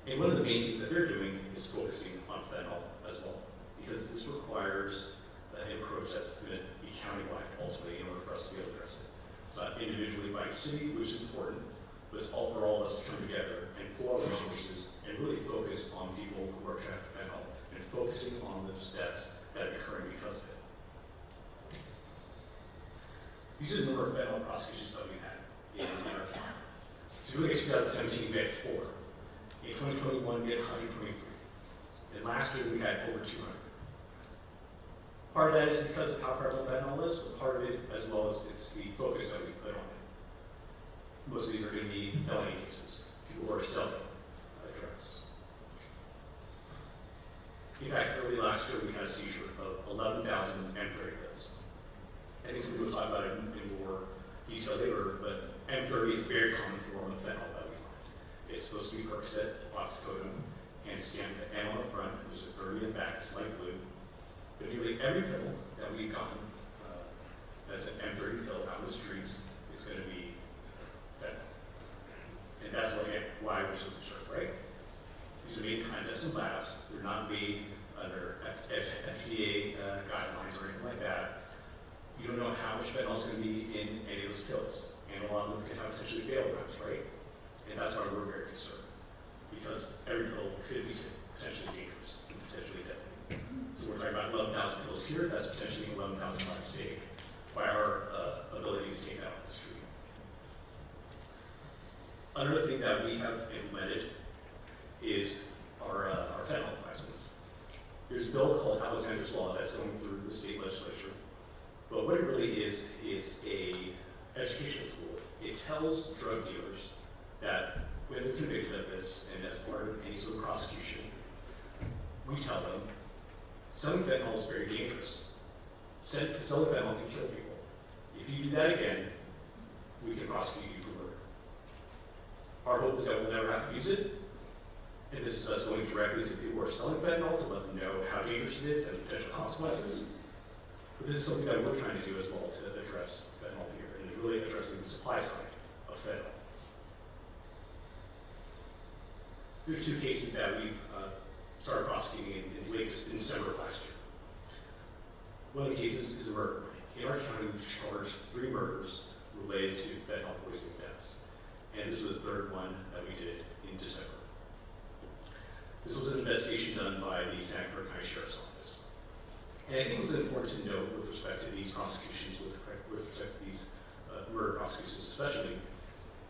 Speaker 4: And one of the main things that they're doing is focusing on fentanyl as well, because this requires an approach that's going to be countywide ultimately in order for us to be able to address it. It's not individually by each city, which is important, but it's all for all of us to come together and pull our resources and really focus on people who are trafficking fentanyl and focusing on those deaths that are occurring because of it. These are the number of fentanyl prosecutions that we've had in our county. So if you look at 2017, we had 4. In 2021, we had 123. And last year, we had over 200. Part of that is because of how prevalent fentanyl is, but part of it as well as it's the focus that we've put on it. Most of these are going to be felony cases, people who are selling drugs. In fact, early last year, we had a seizure of 11,000 M30 pills. I think some people will talk about it in more detail later, but M30 is a very common form of fentanyl that we find. It's supposed to be Percocet, oxycodone, and stamped the M on the front, there's a 30 in the back, it's light blue. But nearly every pill that we've gotten that's an M30 pill out in the streets is going to be fentanyl. And that's why we're so concerned, right? These are made in clandestine labs. They're not made under FDA guidelines or anything like that. You don't know how much fentanyl is going to be in any of those pills. And a lot of them can have potentially fatal rounds, right? And that's why we're very concerned. Because every pill could be potentially dangerous and potentially deadly. So we're talking about 11,000 pills here. That's potentially 11,000 lives saved by our ability to take that off the street. Another thing that we have implemented is our fentanyl license. There's a bill called Alexander's Law that's going through the state legislature. But what it really is, it's a educational tool. It tells drug dealers that when they're convicted of this, and as part of any sort of prosecution, we tell them, selling fentanyl is very dangerous. Selling fentanyl can kill people. If you do that again, we can prosecute you for murder. Our hope is that we'll never have to use it, and this is us going directly to people who are selling fentanyl to let them know how dangerous it is and potential consequences. But this is something that we're trying to do as well to address fentanyl here, and it's really addressing the supply side of fentanyl. There are 2 cases that we've started prosecuting in December of last year. One of the cases is a murder. In our county, we've charged 3 murders related to fentanyl poisoning deaths. And this was the 3rd one that we did in December. This was an investigation done by the Santa Clara County Sheriff's Office. And I think it was important to note with respect to these prosecutions, with respect to these murder prosecutions especially,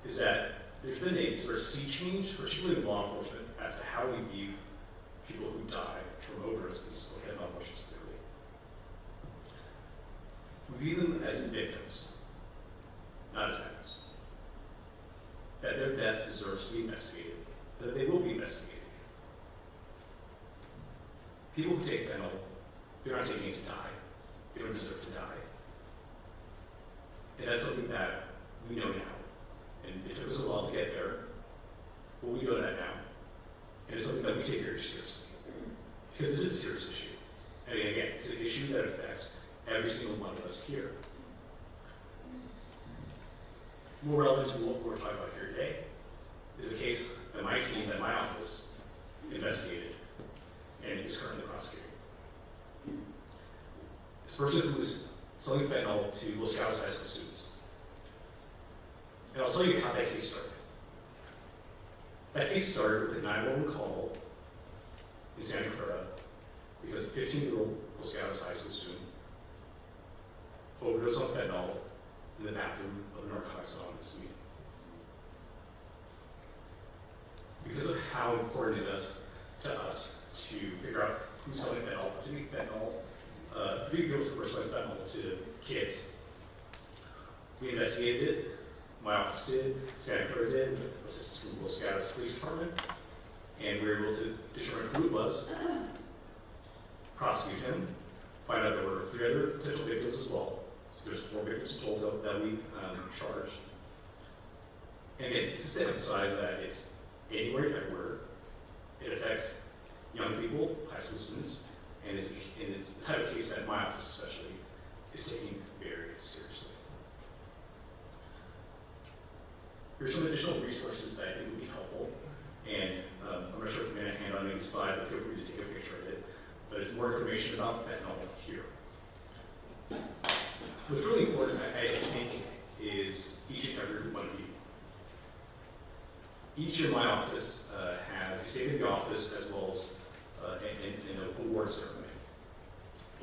Speaker 4: is that there's been a sort of sea change, particularly in law enforcement, as to how we view people who die from overdoses or fentanyl more specifically. We view them as victims, not as victims. That their death deserves to be investigated, that they will be investigated. People who take fentanyl, they're not taking it to die. They don't deserve to die. And that's something that we know now. And it took us a while to get there, but we know that now. And it's something that we take very seriously. Because it is a serious issue. I mean, again, it's an issue that affects every single one of us here. More relevant to what we're talking about here today is a case that my team, that my office, investigated and is currently prosecuting. This person who was selling fentanyl to Los Gatos high school students. And I'll tell you how that case started. That case started with a 911 call in Santa Clara because a 15-year-old Los Gatos high school student overdosed on fentanyl in the bathroom of the narcotics anonymous meeting. Because of how important it is to us to figure out who's selling fentanyl, particularly fentanyl, big deals for selling fentanyl to kids, we investigated it. My office did, Santa Clara did, with assistance from the Los Gatos Police Department, and we were able to determine who it was, prosecute him, find out there were 3 other potential victims as well. So there's 4 victims total that we've charged. And again, this is to emphasize that it's anywhere and everywhere. It affects young people, high school students, and it's the type of case that my office especially is taking very seriously. Here's some additional resources that I think would be helpful, and I'm not sure if I'm going to hand on any slide, but feel free to take a picture of it. But it's more information about fentanyl here. What's really important, I think, is each and every one of you. Each in my office has a statement of the office as well as an award ceremony.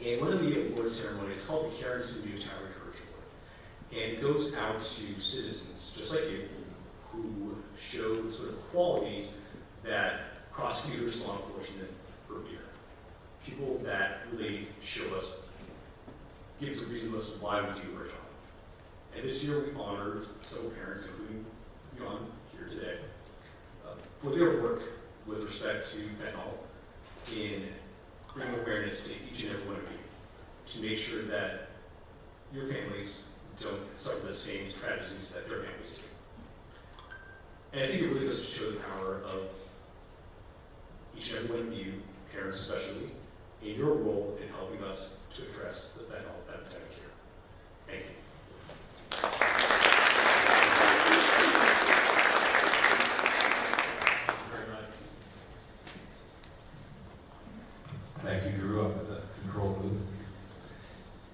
Speaker 4: And one of the award ceremonies is called the Karen Sue Tower Courage Award. And it goes out to citizens, just like you, who show the sort of qualities that prosecutors, law enforcement revere. People that really show us, give the reason as to why we do our job. And this year we honored several parents, including Jan here today, for their work with respect to fentanyl in bringing awareness to each and every one of you to make sure that your families don't suffer the same tragedies that their families do. And I think it really goes to show the power of each and every one of you, parents especially, in your role in helping us to address the fentanyl epidemic here. Thank you.
Speaker 2: Thank you, Drew, up at the control booth.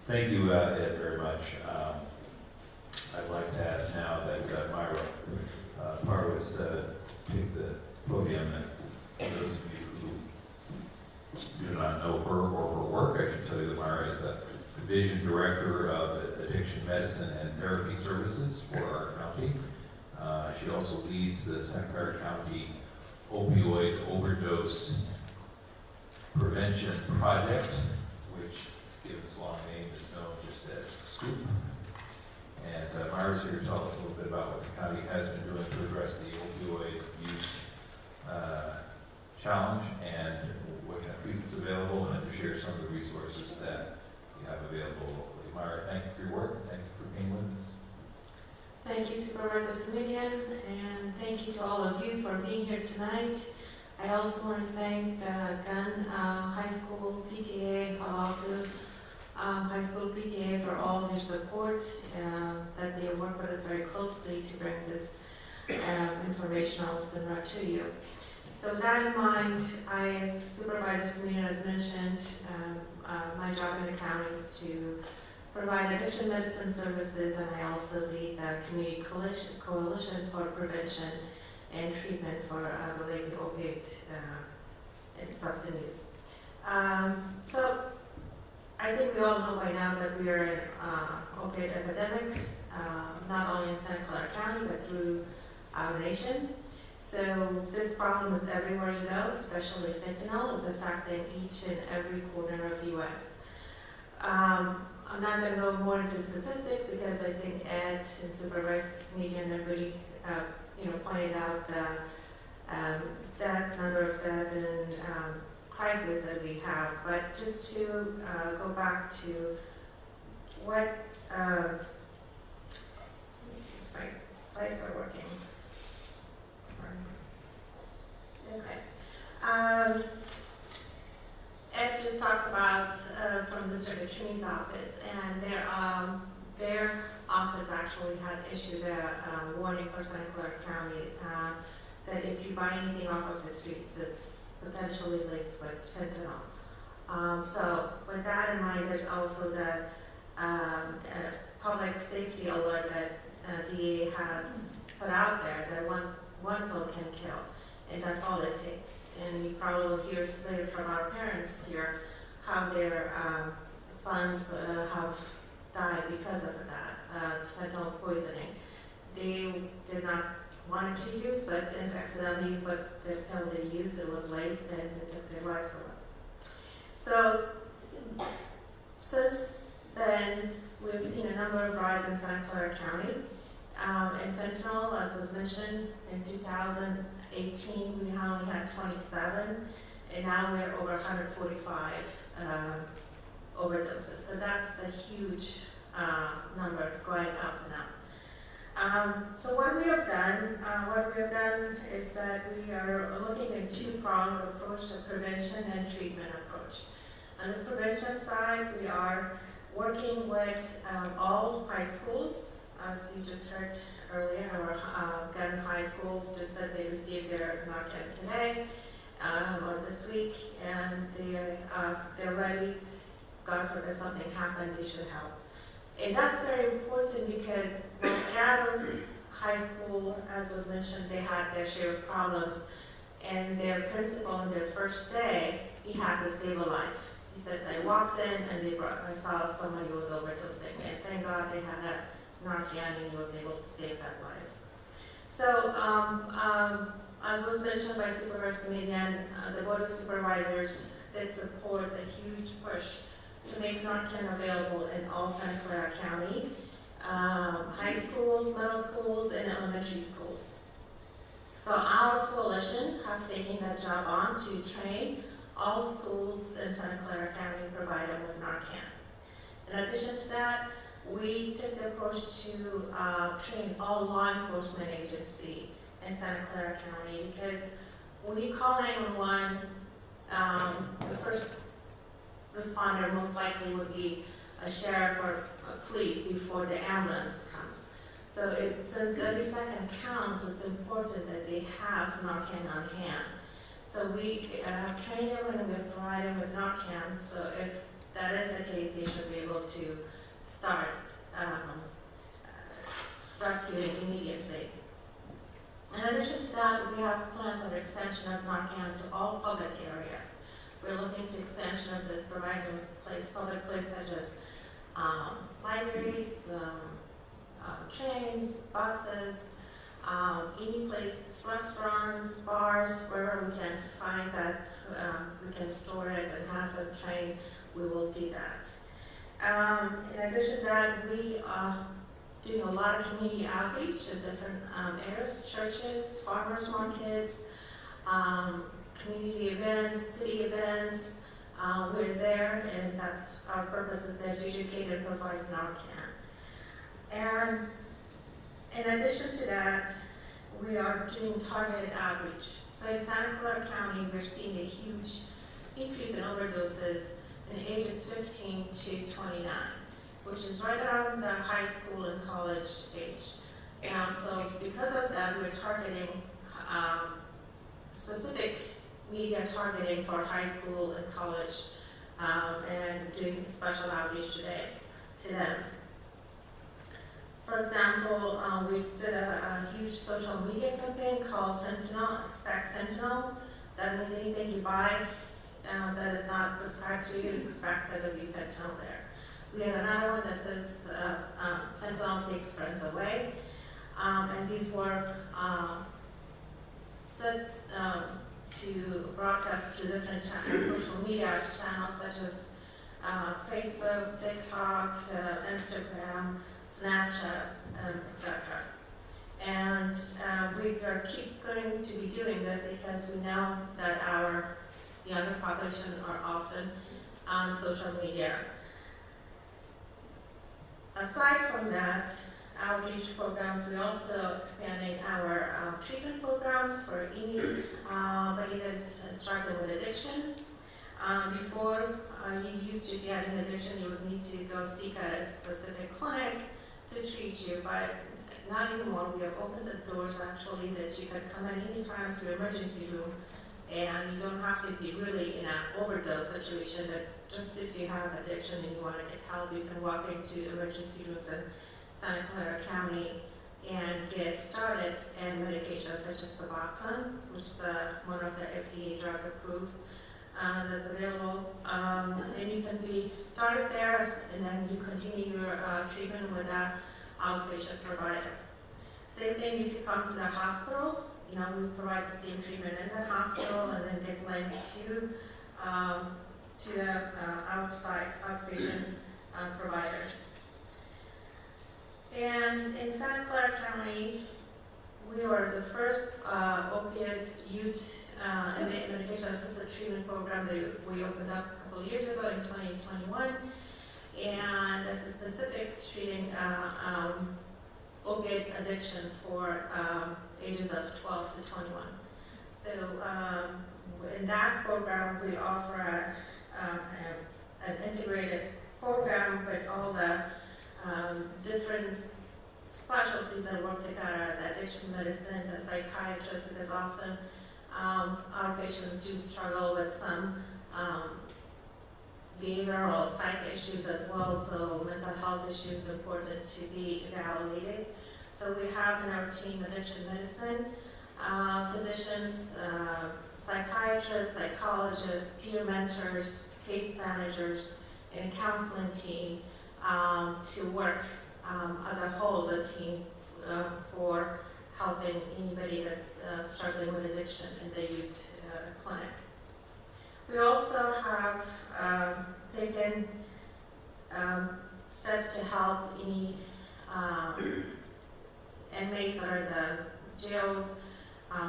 Speaker 2: Thank you, Ed, very much. I'd like to ask now that Myra Parwas take the podium, and those of you who do not know her or her work, I should tell you that Myra is a Division Director of Addiction Medicine and Therapy Services for our county. She also leads the Santa Clara County Opioid Overdose Prevention Project, which given its long name, is known just as SCOOP. And Myra's here to tell us a little bit about what the county has been doing to address the opioid use challenge and what kind of treatment's available, and to share some of the resources that you have available locally. Myra, thank you for your work, and thank you for being with us.
Speaker 5: Thank you, Supervisor Simidian, and thank you to all of you for being here tonight. I also want to thank the Gun High School PTA, Palo Alto High School PTA for all their support, that they work with us very closely to bring this informational seminar to you. So with that in mind, I, as Supervisor Simidian has mentioned, my job in the county is to provide addiction medicine services, and I also lead the Community Coalition for Prevention and Treatment for related opiate and substance use. So I think we all know by now that we are in opiate epidemic, not only in Santa Clara County, but through our nation. So this problem is everywhere you go, especially fentanyl is affecting each and every corner of the U.S. I'm not going to go more into statistics because I think Ed and Supervisor Simidian and everybody, pointed out that number of death and crises that we have. But just to go back to what, let me see if my slides are working. Okay. Ed just talked about from the District Attorney's office, and their office actually had issued a warning for Santa Clara County that if you buy anything off of the streets, it's potentially laced with fentanyl. So with that in mind, there's also the public safety alert that DA has put out there that one pill can kill, and that's all it takes. And you probably will hear later from our parents here how their sons have died because of that, fentanyl poisoning. They did not want to use, but accidentally, but the pill they used, it was laced and it took their lives away. So since then, we've seen a number of rise in Santa Clara County. In fentanyl, as was mentioned, in 2018, we only had 27, and now we're over 145 overdoses. So that's a huge number going up and up. So what we have done is that we are looking at two-pronged approach, a prevention and treatment approach. On the prevention side, we are working with all high schools. As you just heard earlier, our Gun High School just said they received their Narcan today, or this week, and they're ready. God forbid something happened, they should help. And that's very important because Los Gatos High School, as was mentioned, they had their share of problems, and their principal on their first day, he had to save a life. He said, I walked in and I saw somebody who was overdosing, and thank God they had a Narcan and he was able to save that life. So, as was mentioned by Supervisor Simidian, the Board of Supervisors did support a huge push to make Narcan available in all Santa Clara County, high schools, middle schools, and elementary schools. So our coalition have taken that job on to train all schools in Santa Clara County and provide them with Narcan. In addition to that, we took the approach to train all law enforcement agency in Santa Clara County, because when you call 911, the first responder most likely would be a sheriff or a police before the ambulance comes. So since every second counts, it's important that they have Narcan on hand. So we have trained them and we have provided them with Narcan, so if that is the case, they should be able to start rescuing immediately. In addition to that, we have plans of expansion of Narcan to all public areas. We're looking to expansion of this, providing public places such as libraries, trains, buses, any places, restaurants, bars, wherever we can find that we can store it and have them trained, we will do that. In addition to that, we are doing a lot of community outreach in different areas, churches, farmers markets, community events, city events. We're there, and that's our purpose is to educate and provide Narcan. And in addition to that, we are doing targeted outreach. So in Santa Clara County, we're seeing a huge increase in overdoses in ages 15 to 29, which is right around the high school and college age. And so because of that, we're targeting specific media targeting for high school and college and doing special outreach to them. For example, we did a huge social media campaign called Fentanyl, Expect Fentanyl. That means anything you buy that is not prescribed to you, expect that there will be fentanyl there. We had another one that says fentanyl takes friends away. And these were set to broadcast to different social media channels such as Facebook, TikTok, Instagram, Snapchat, etc. And we keep going to be doing this because we know that our younger population are often on social media. Aside from that, outreach programs, we're also expanding our treatment programs for anybody that is struggling with addiction. Before, you used to, if you had an addiction, you would need to go seek out a specific clinic to treat you, but not anymore. We have opened the doors actually that you can come in anytime to the emergency room, and you don't have to be really in an overdose situation, but just if you have addiction and you want to get help, you can walk into emergency rooms in Santa Clara County and get started in medications such as Suboxone, which is one of the FDA drug approved that's available. And you can be started there, and then you continue your treatment with an outpatient provider. Same thing if you come to the hospital, you know, we provide the same treatment in the hospital and then get linked to the outside outpatient providers. And in Santa Clara County, we were the first opiate youth medication assisted treatment program that we opened up a couple of years ago in 2021. And this is specific treating opiate addiction for ages of 12 to 21. So in that program, we offer an integrated program with all the different specialties that work together, the addiction medicine, the psychiatrist, because often our patients do struggle with some behavioral psych issues as well, so mental health issues important to be evaluated. So we have in our team addiction medicine, physicians, psychiatrists, psychologists, peer mentors, case managers, and a counseling team to work as a whole, as a team for helping anybody that's struggling with addiction in the youth clinic. We also have taken steps to help any inmates that are in the jails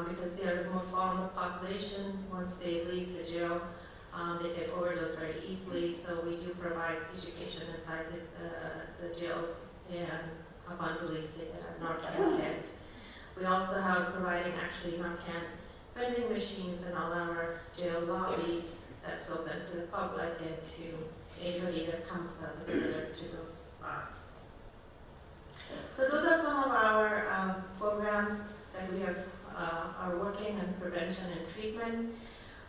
Speaker 5: because they are the most vulnerable population. Once they leave the jail, they get overdose very easily, so we do provide education inside the jails, and upon release they get a Narcan kit. We also have providing actually Narcan vending machines in all our jail lobbies that's open to the public and to anybody that comes as a visitor to those spots. So those are some of our programs that we have are working on prevention and treatment.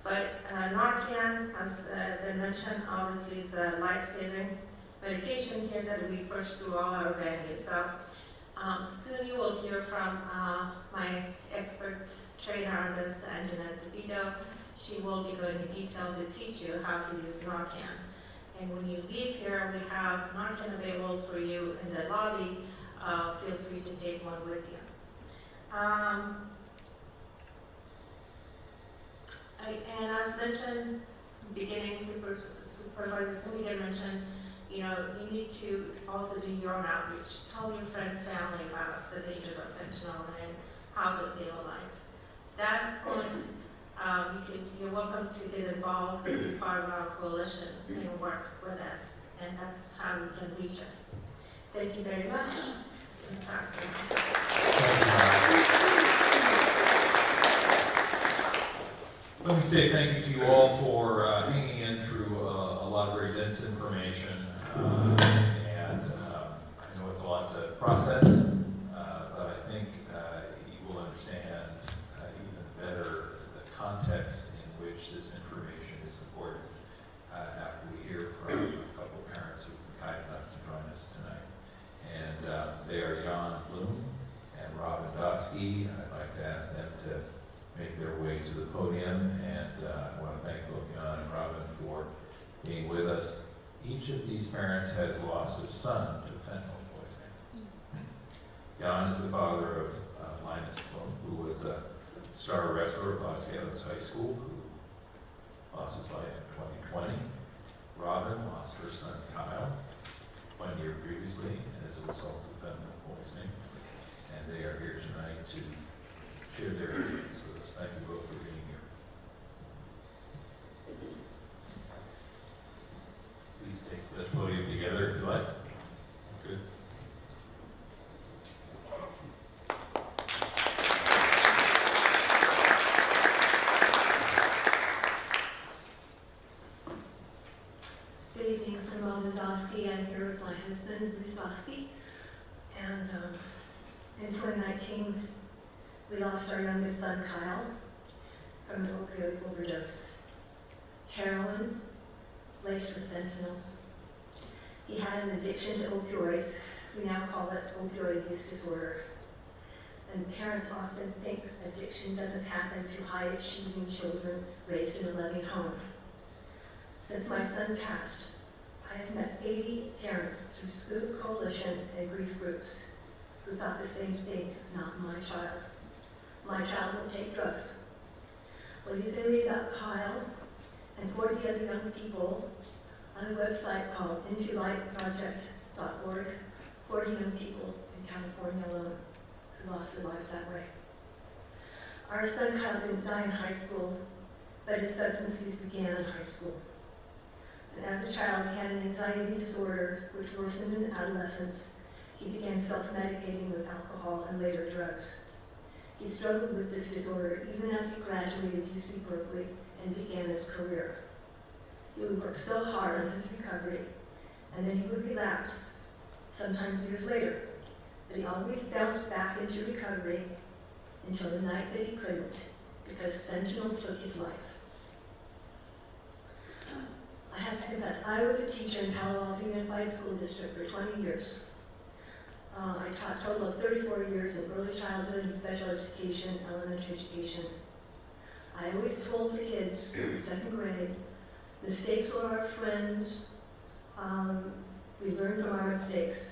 Speaker 5: But Narcan, as been mentioned, obviously is a life-saving medication here that we push through all our venues. So soon you will hear from my expert trainer on this, Angela DeVito. She will be going in detail to teach you how to use Narcan. And when you leave here, we have Narcan available for you in the lobby. Feel free to take one with you. And as mentioned, beginning Supervisor Sumida mentioned, you need to also do your own outreach. Tell your friends, family about the dangers of fentanyl and how to save a life. At that point, you're welcome to get involved and be part of our coalition and work with us, and that's how you can reach us. Thank you very much.
Speaker 2: Let me say thank you to you all for hanging in through a lot of very dense information. And I know it's a lot to process, but I think you will understand even better the context in which this information is supported after we hear from a couple of parents who've been kind enough to join us tonight. And they are Jan Bloom and Robin Dosky. I'd like to ask them to make their way to the podium, and I want to thank both Jan and Robin for being with us. Each of these parents has lost a son to fentanyl poisoning. Jan is the father of Linus Bloom, who was a star wrestler at Los Gatos High School, who lost his life in 2020. Robin lost her son Kyle 1 year previously as a result of fentanyl poisoning, and they are here tonight to share their experience with us. Thank you both for being here. Please take the podium together if you like. Good.
Speaker 6: Good evening, I'm Robin Dosky. I'm here with my husband, Bruce Dosky. And in 2019, we lost our youngest son, Kyle, from an opioid overdose. Heroin laced with fentanyl. He had an addiction to opioids. We now call it opioid use disorder. And parents often think addiction doesn't happen to high-achieving children raised in a loving home. Since my son passed, I have met 80 parents through Scoop Coalition and grief groups who thought the same thing, not my child. My child won't take drugs. Well, you can read about Kyle and 40 other young people on a website called intolightproject.org, 40 young people in California alone who lost their lives that way. Our son Kyle didn't die in high school, but his substance use began in high school. And as a child, he had an anxiety disorder which worsened in adolescence. He began self-medicating with alcohol and later drugs. He struggled with this disorder even as he graduated UC Berkeley and began his career. He would work so hard on his recovery, and then he would relapse, sometimes years later. But he always bounced back into recovery until the night that he couldn't, because fentanyl took his life. I have to confess, I was a teacher in Palo Alto Unified School District for 20 years. I taught a total of 34 years in early childhood and special education, elementary education. I always told the kids in second grade, mistakes are our friends. We learn from our mistakes.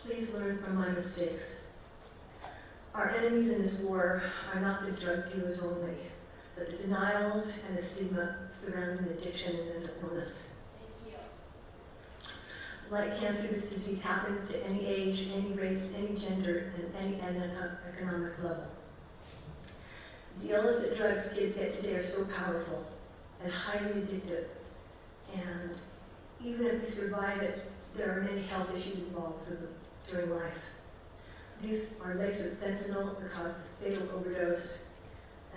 Speaker 6: Please learn from my mistakes. Our enemies in this war are not the drug dealers only, but the denial and the stigma surrounding addiction and mental illness. Like cancer, this disease happens to any age, any race, any gender, and any economic level. The illicit drugs kids get today are so powerful and highly addictive. And even if you survive it, there are many health issues involved during life. These are laced with fentanyl that cause this fatal overdose,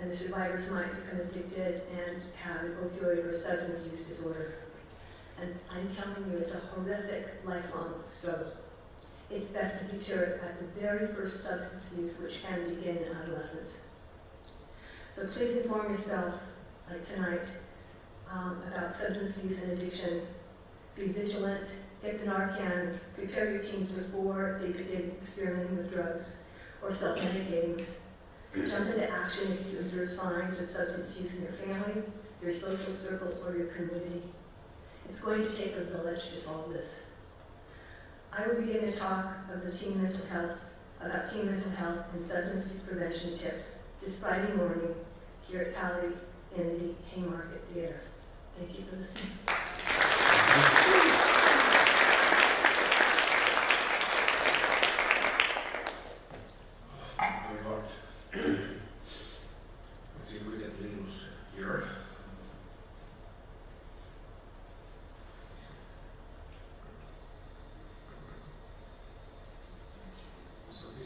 Speaker 6: and the survivors might become addicted and have an opioid or substance use disorder. And I'm telling you, it's a horrific, lifelong struggle. It's best to deter it at the very first substance use, which can begin in adolescence. So please inform yourself, like tonight, about substance use and addiction. Be vigilant. If the Narcan, prepare your teens before they begin experimenting with drugs or self-medicating. Jump into action if you observe signs of substance use in your family, your social circle, or your community. It's going to take a village to solve this. I will be giving a talk about teen mental health and substance use prevention tips this Friday morning here at Pally in the Haymarket Theater. Thank you for listening.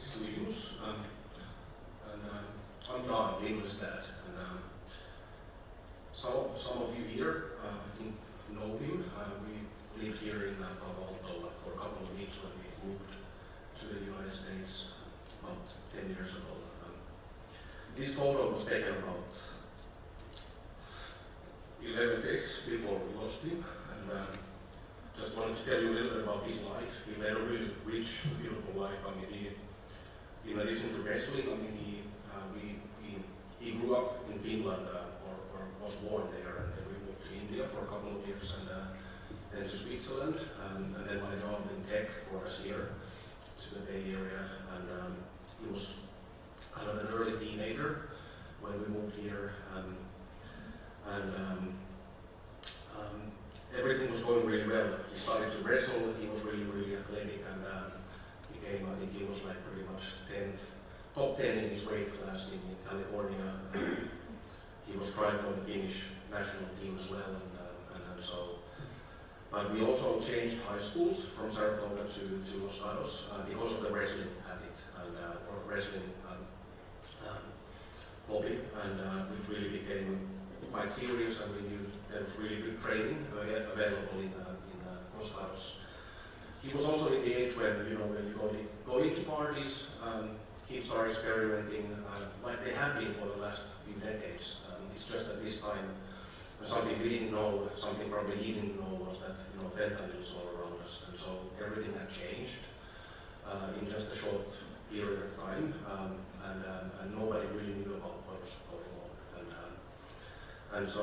Speaker 7: this is Linus, and I'm Jan, Linus' dad. And some of you here, I think, know him. We lived here in Palo Alto for a couple of weeks when we moved to the United States about 10 years ago. This photo was taken about 11 days before we lost him, and just wanted to tell you a little bit about his life. He led a really rich, beautiful life. I mean, in addition to wrestling, I mean, he grew up in Finland, or was born there, and then we moved to India for a couple of years, and then to Switzerland, and then my job in tech brought us here to the Bay Area, and he was kind of an early teenager when we moved here, and everything was going really well. He started to wrestle, he was really, really athletic, and became, I think he was like pretty much top 10 in his weight class in California. He was trying for the Finnish national team as well, and so. But we also changed high schools from Saratoga to Los Gatos because of the wrestling habit and or wrestling hobby, and which really became quite serious, and we knew there was really good training available in Los Gatos. He was also in the age when, when you go into parties, kids are experimenting like they have been for the last few decades. It's just at this time, something we didn't know, something probably he didn't know, was that fentanyl is all around us, and so everything had changed in just a short period of time, and nobody really knew about what was going on. And so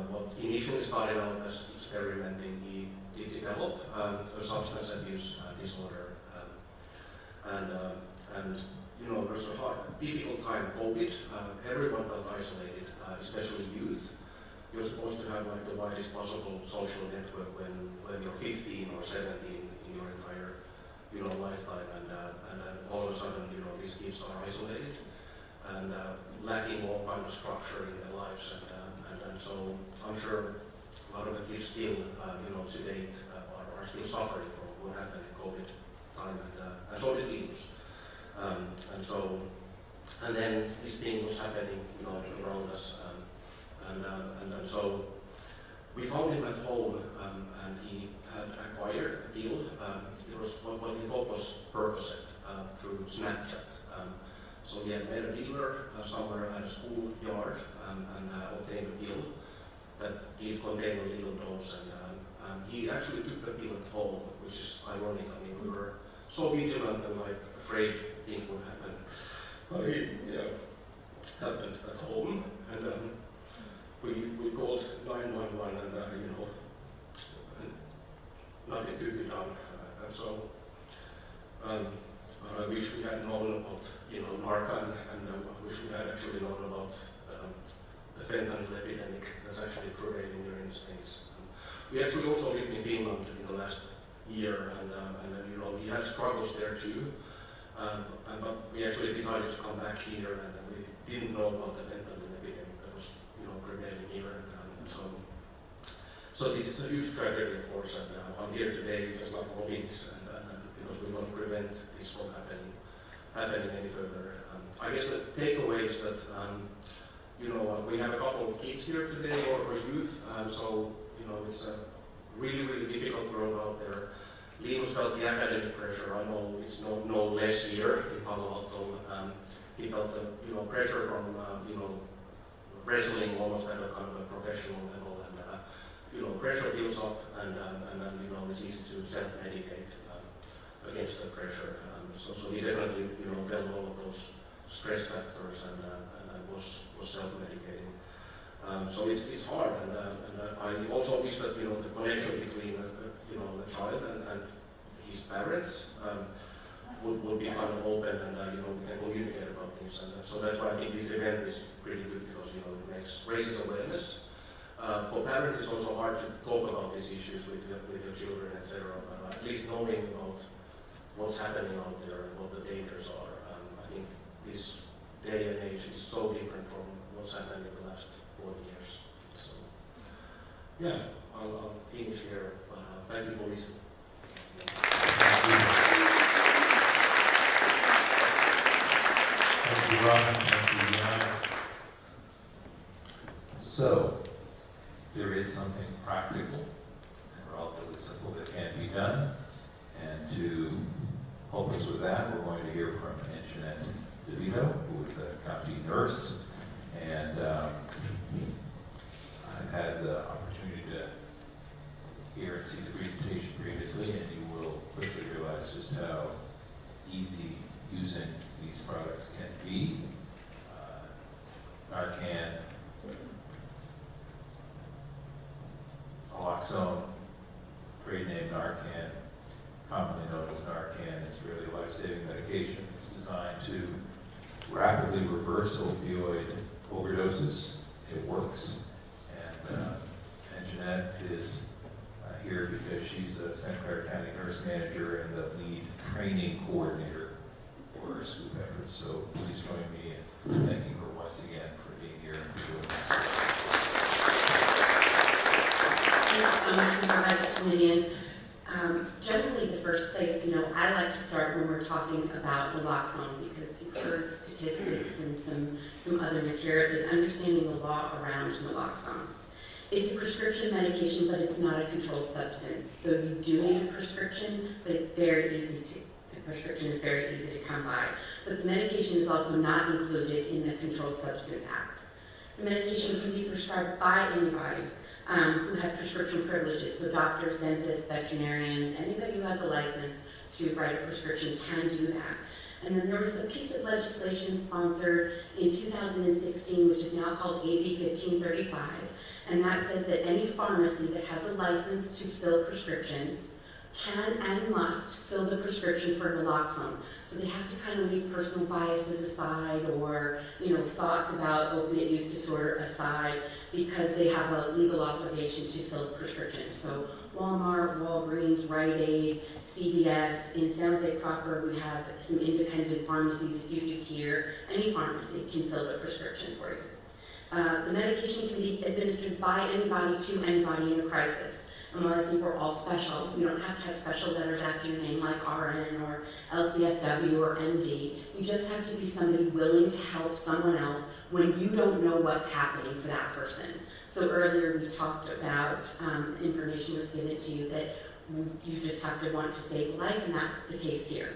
Speaker 7: what initially started out as experimenting, he did develop a substance abuse disorder, and it was a difficult time. COVID, everyone felt isolated, especially youth. You're supposed to have like the widest possible social network when you're 15 or 17 in your entire lifetime, and all of a sudden these kids are isolated and lacking all kind of structure in their lives, and so I'm sure a lot of the kids still to date are still suffering from what happened in COVID time, and so did Linus. And then this thing was happening around us. And so we found him at home, and he had acquired a pill. It was what he thought was Percocet through Snapchat. So he had met a dealer somewhere at a schoolyard and obtained a pill that did contain a little dose. And he actually took the pill at home, which is ironic. I mean, we were so vigilant and like afraid things would happen. But he happened at home, and we called 911, and nothing could be done. And so I wish we had known about Narcan, and I wish we had actually known about the fentanyl epidemic that's actually prevailing here in the States. We actually also lived in Finland in the last year, and we had struggles there too. But we actually decided to come back here, and we didn't know about the fentanyl epidemic that was prevailing here, and so this is a huge tragedy, of course, and I'm here today just like colleagues, and because we want to prevent this from happening any further. I guess the takeaway is that we have a couple of kids here today, or youth, so it's a really, really difficult world out there. Linus felt the academic pressure. I know it's no less here in Palo Alto. He felt the pressure from wrestling almost at a kind of a professional level, and pressure builds up, and it's easy to self-medicate against the pressure. So he definitely felt all of those stress factors and was self-medicating. So it's hard, and I also wish that the connection between the child and his parents would be kind of open, and we can communicate about things, and so that's why I think this event is pretty good, because it raises awareness. For parents, it's also hard to talk about these issues with your children, etc. But at least knowing about what's happening out there and what the dangers are, I think this day and age is so different from what's happened in the last 40 years. So, yeah, I'll finish here. Thank you for listening.
Speaker 8: Robin. Thank you, Jan. So, there is something practical and relatively simple that can be done. And to help us with that, we're going to hear from Anjanette DeVito, who is a county nurse. And I've had the opportunity to hear and see the presentation previously, and you will quickly realize just how easy using these products can be. Narcan, naloxone, trade name Narcan, commonly known as Narcan, is really a life-saving medication. It's designed to rapidly reverse opioid overdoses. It works. And Jeanette is here because she's a St. Clair County nurse manager and the lead training coordinator for our SCOOP efforts. So please join me in thanking her once again for being here and for doing this.
Speaker 9: Thank you so much, Supervisor Simonian. Generally, the first place, I like to start when we're talking about naloxone, because you've heard statistics and some other material, is understanding the law around naloxone. It's a prescription medication, but it's not a controlled substance. So you do need a prescription, but it's very easy the prescription is very easy to come by. But the medication is also not included in the Controlled Substance Act. The medication can be prescribed by anybody who has prescription privileges. So doctors, dentists, veterinarians, anybody who has a license to write a prescription can do that. And then there was a piece of legislation sponsored in 2016, which is now called AB 1535. And that says that any pharmacy that has a license to fill prescriptions can and must fill the prescription for naloxone. So they have to kind of leave personal biases aside, or thoughts about opiate use disorder aside, because they have a legal obligation to fill the prescription. So Walmart, Walgreens, Rite Aid, CVS, in San Jose proper we have some independent pharmacies. If you do here, any pharmacy can fill the prescription for you. The medication can be administered by anybody to anybody in a crisis. And while I think we're all special, you don't have to have special letters after your name like RN or LCSW or MD. You just have to be somebody willing to help someone else when you don't know what's happening for that person. So earlier we talked about information was given to you that you just have to want to save life, and that's the case here.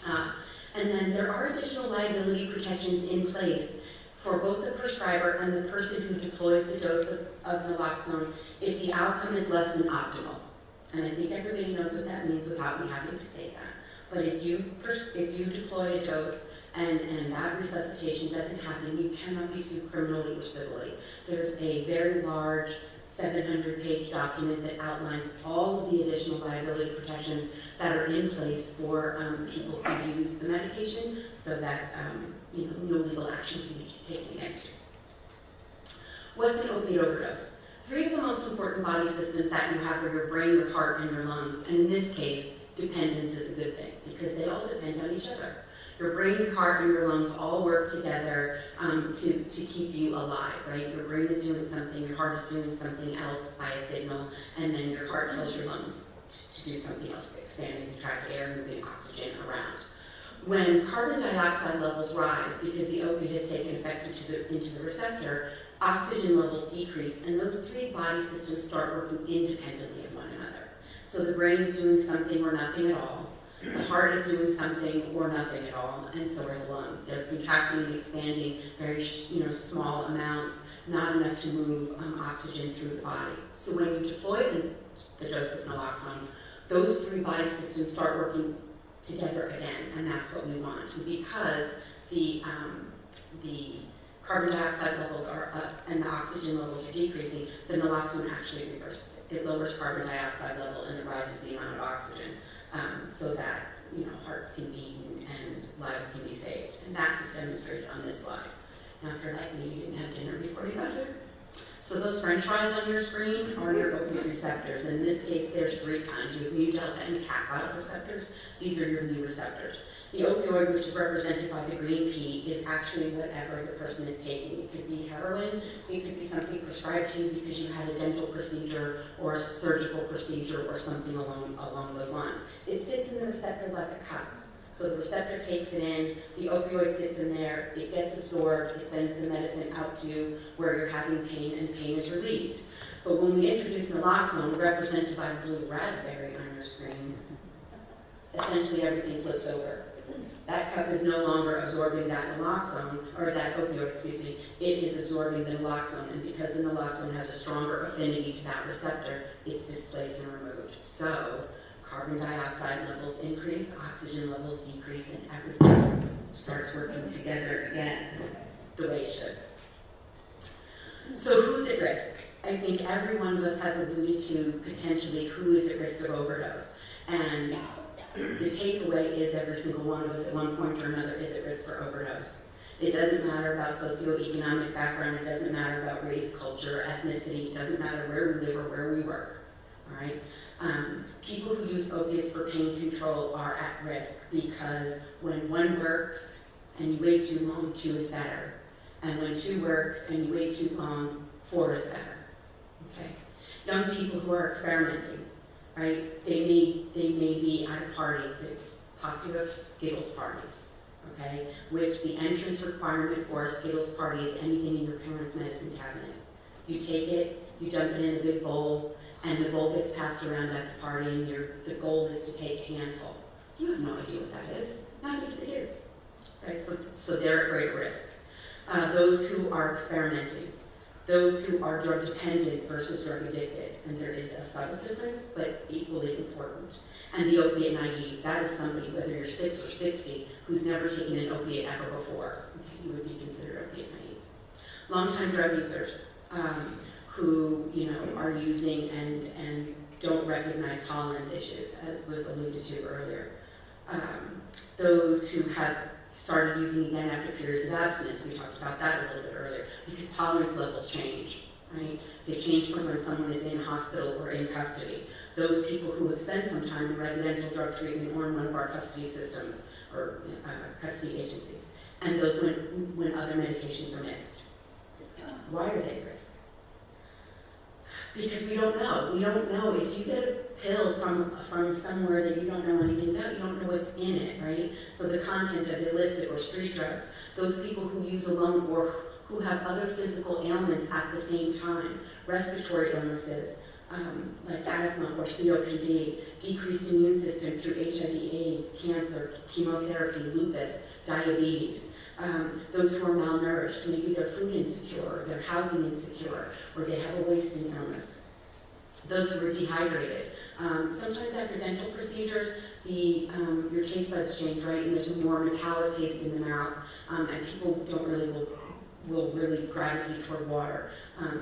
Speaker 9: And then there are additional liability protections in place for both the prescriber and the person who deploys the dose of naloxone if the outcome is less than optimal. And I think everybody knows what that means without me having to say that. But if you deploy a dose and that resuscitation doesn't happen, you cannot be sued criminally or civilly. There's a very large 700-page document that outlines all of the additional liability protections that are in place for people who use the medication, so that no legal action can be taken against you. What's an opiate overdose? 3 of the most important body systems that you have are your brain, your heart, and your lungs. And in this case, dependence is a good thing, because they all depend on each other. Your brain, your heart, and your lungs all work together to keep you alive, right? Your brain is doing something, your heart is doing something else by a signal, and then your heart tells your lungs to do something else, expanding the tract air, moving oxygen around. When carbon dioxide levels rise because the opiate has taken effect into the receptor, oxygen levels decrease, and those 3 body systems start working independently of one another. So the brain is doing something or nothing at all. The heart is doing something or nothing at all, and so are the lungs. They're contracting and expanding very small amounts, not enough to move oxygen through the body. So when you deploy the dose of naloxone, those 3 body systems start working together again, and that's what we want. Because the carbon dioxide levels are up and the oxygen levels are decreasing, the naloxone actually reverses it. It lowers carbon dioxide level and it rises the amount of oxygen, so that hearts can beat and lives can be saved. And that is demonstrated on this slide. Now, if you're like me, you didn't have dinner before you got here. So those French fries on your screen are your opiate receptors. In this case, there's 3 kinds. You have mu, delta, and kappa receptors. These are your mu receptors. The opioid, which is represented by the green P, is actually whatever the person is taking. It could be heroin, it could be something prescribed to you because you had a dental procedure or a surgical procedure or something along those lines. It sits in the receptor like a cup. So the receptor takes it in, the opioid sits in there, it gets absorbed, it sends the medicine out to where you're having pain, and pain is relieved. But when we introduce naloxone, represented by the blue raspberry on your screen, essentially everything flips over. That cup is no longer absorbing that naloxone, or that opioid, excuse me, it is absorbing the naloxone, and because the naloxone has a stronger affinity to that receptor, it's displaced and removed. So, carbon dioxide levels increase, oxygen levels decrease, and everything starts working together again the way it should. So who's at risk? I think every one of us has alluded to potentially who is at risk of overdose. And the takeaway is every single one of us at one point or another is at risk for overdose. It doesn't matter about socioeconomic background, it doesn't matter about race, culture, ethnicity, it doesn't matter where we live or where we work, all right? People who use opiates for pain control are at risk because when one works and you wait too long, 2 is better. And when 2 works and you wait too long, 4 is better, okay? Young people who are experimenting, right? They may be at a party, the popular Skittles parties, okay? Which the entrance requirement for a Skittles party is anything in your parents' medicine cabinet. You take it, you dump it in a big bowl, and the bowl gets passed around at the party, and the goal is to take a handful. You have no idea what that is. Neither do the kids. Okay, so they're at greater risk. Those who are experimenting, those who are drug dependent versus drug addicted, and there is a subtle difference, but equally important. And the opiate naive, that is somebody, whether you're 6 or 60, who's never taken an opiate ever before. Okay, you would be considered opiate naive. Long-time drug users, who are using and don't recognize tolerance issues, as was alluded to earlier. Those who have started using again after periods of abstinence, we talked about that a little bit earlier, because tolerance levels change, right? They change from when someone is in hospital or in custody. Those people who have spent some time in residential drug treatment or in one of our custody systems or custody agencies, and those when other medications are mixed. Why are they at risk? Because we don't know. We don't know. If you get a pill from somewhere that you don't know anything about, you don't know what's in it, right? So the content of illicit or street drugs, those people who use alone or who have other physical ailments at the same time, respiratory illnesses, like asthma or COPD, decreased immune system through HIV/AIDS, cancer, chemotherapy, lupus, diabetes. Those who are malnourished, maybe they're food insecure, or they're housing insecure, or they have a wasting illness. Those who are dehydrated. Sometimes after dental procedures, your taste buds change, right? And there's a more metallic taste in the mouth, and people will really gravitate toward water.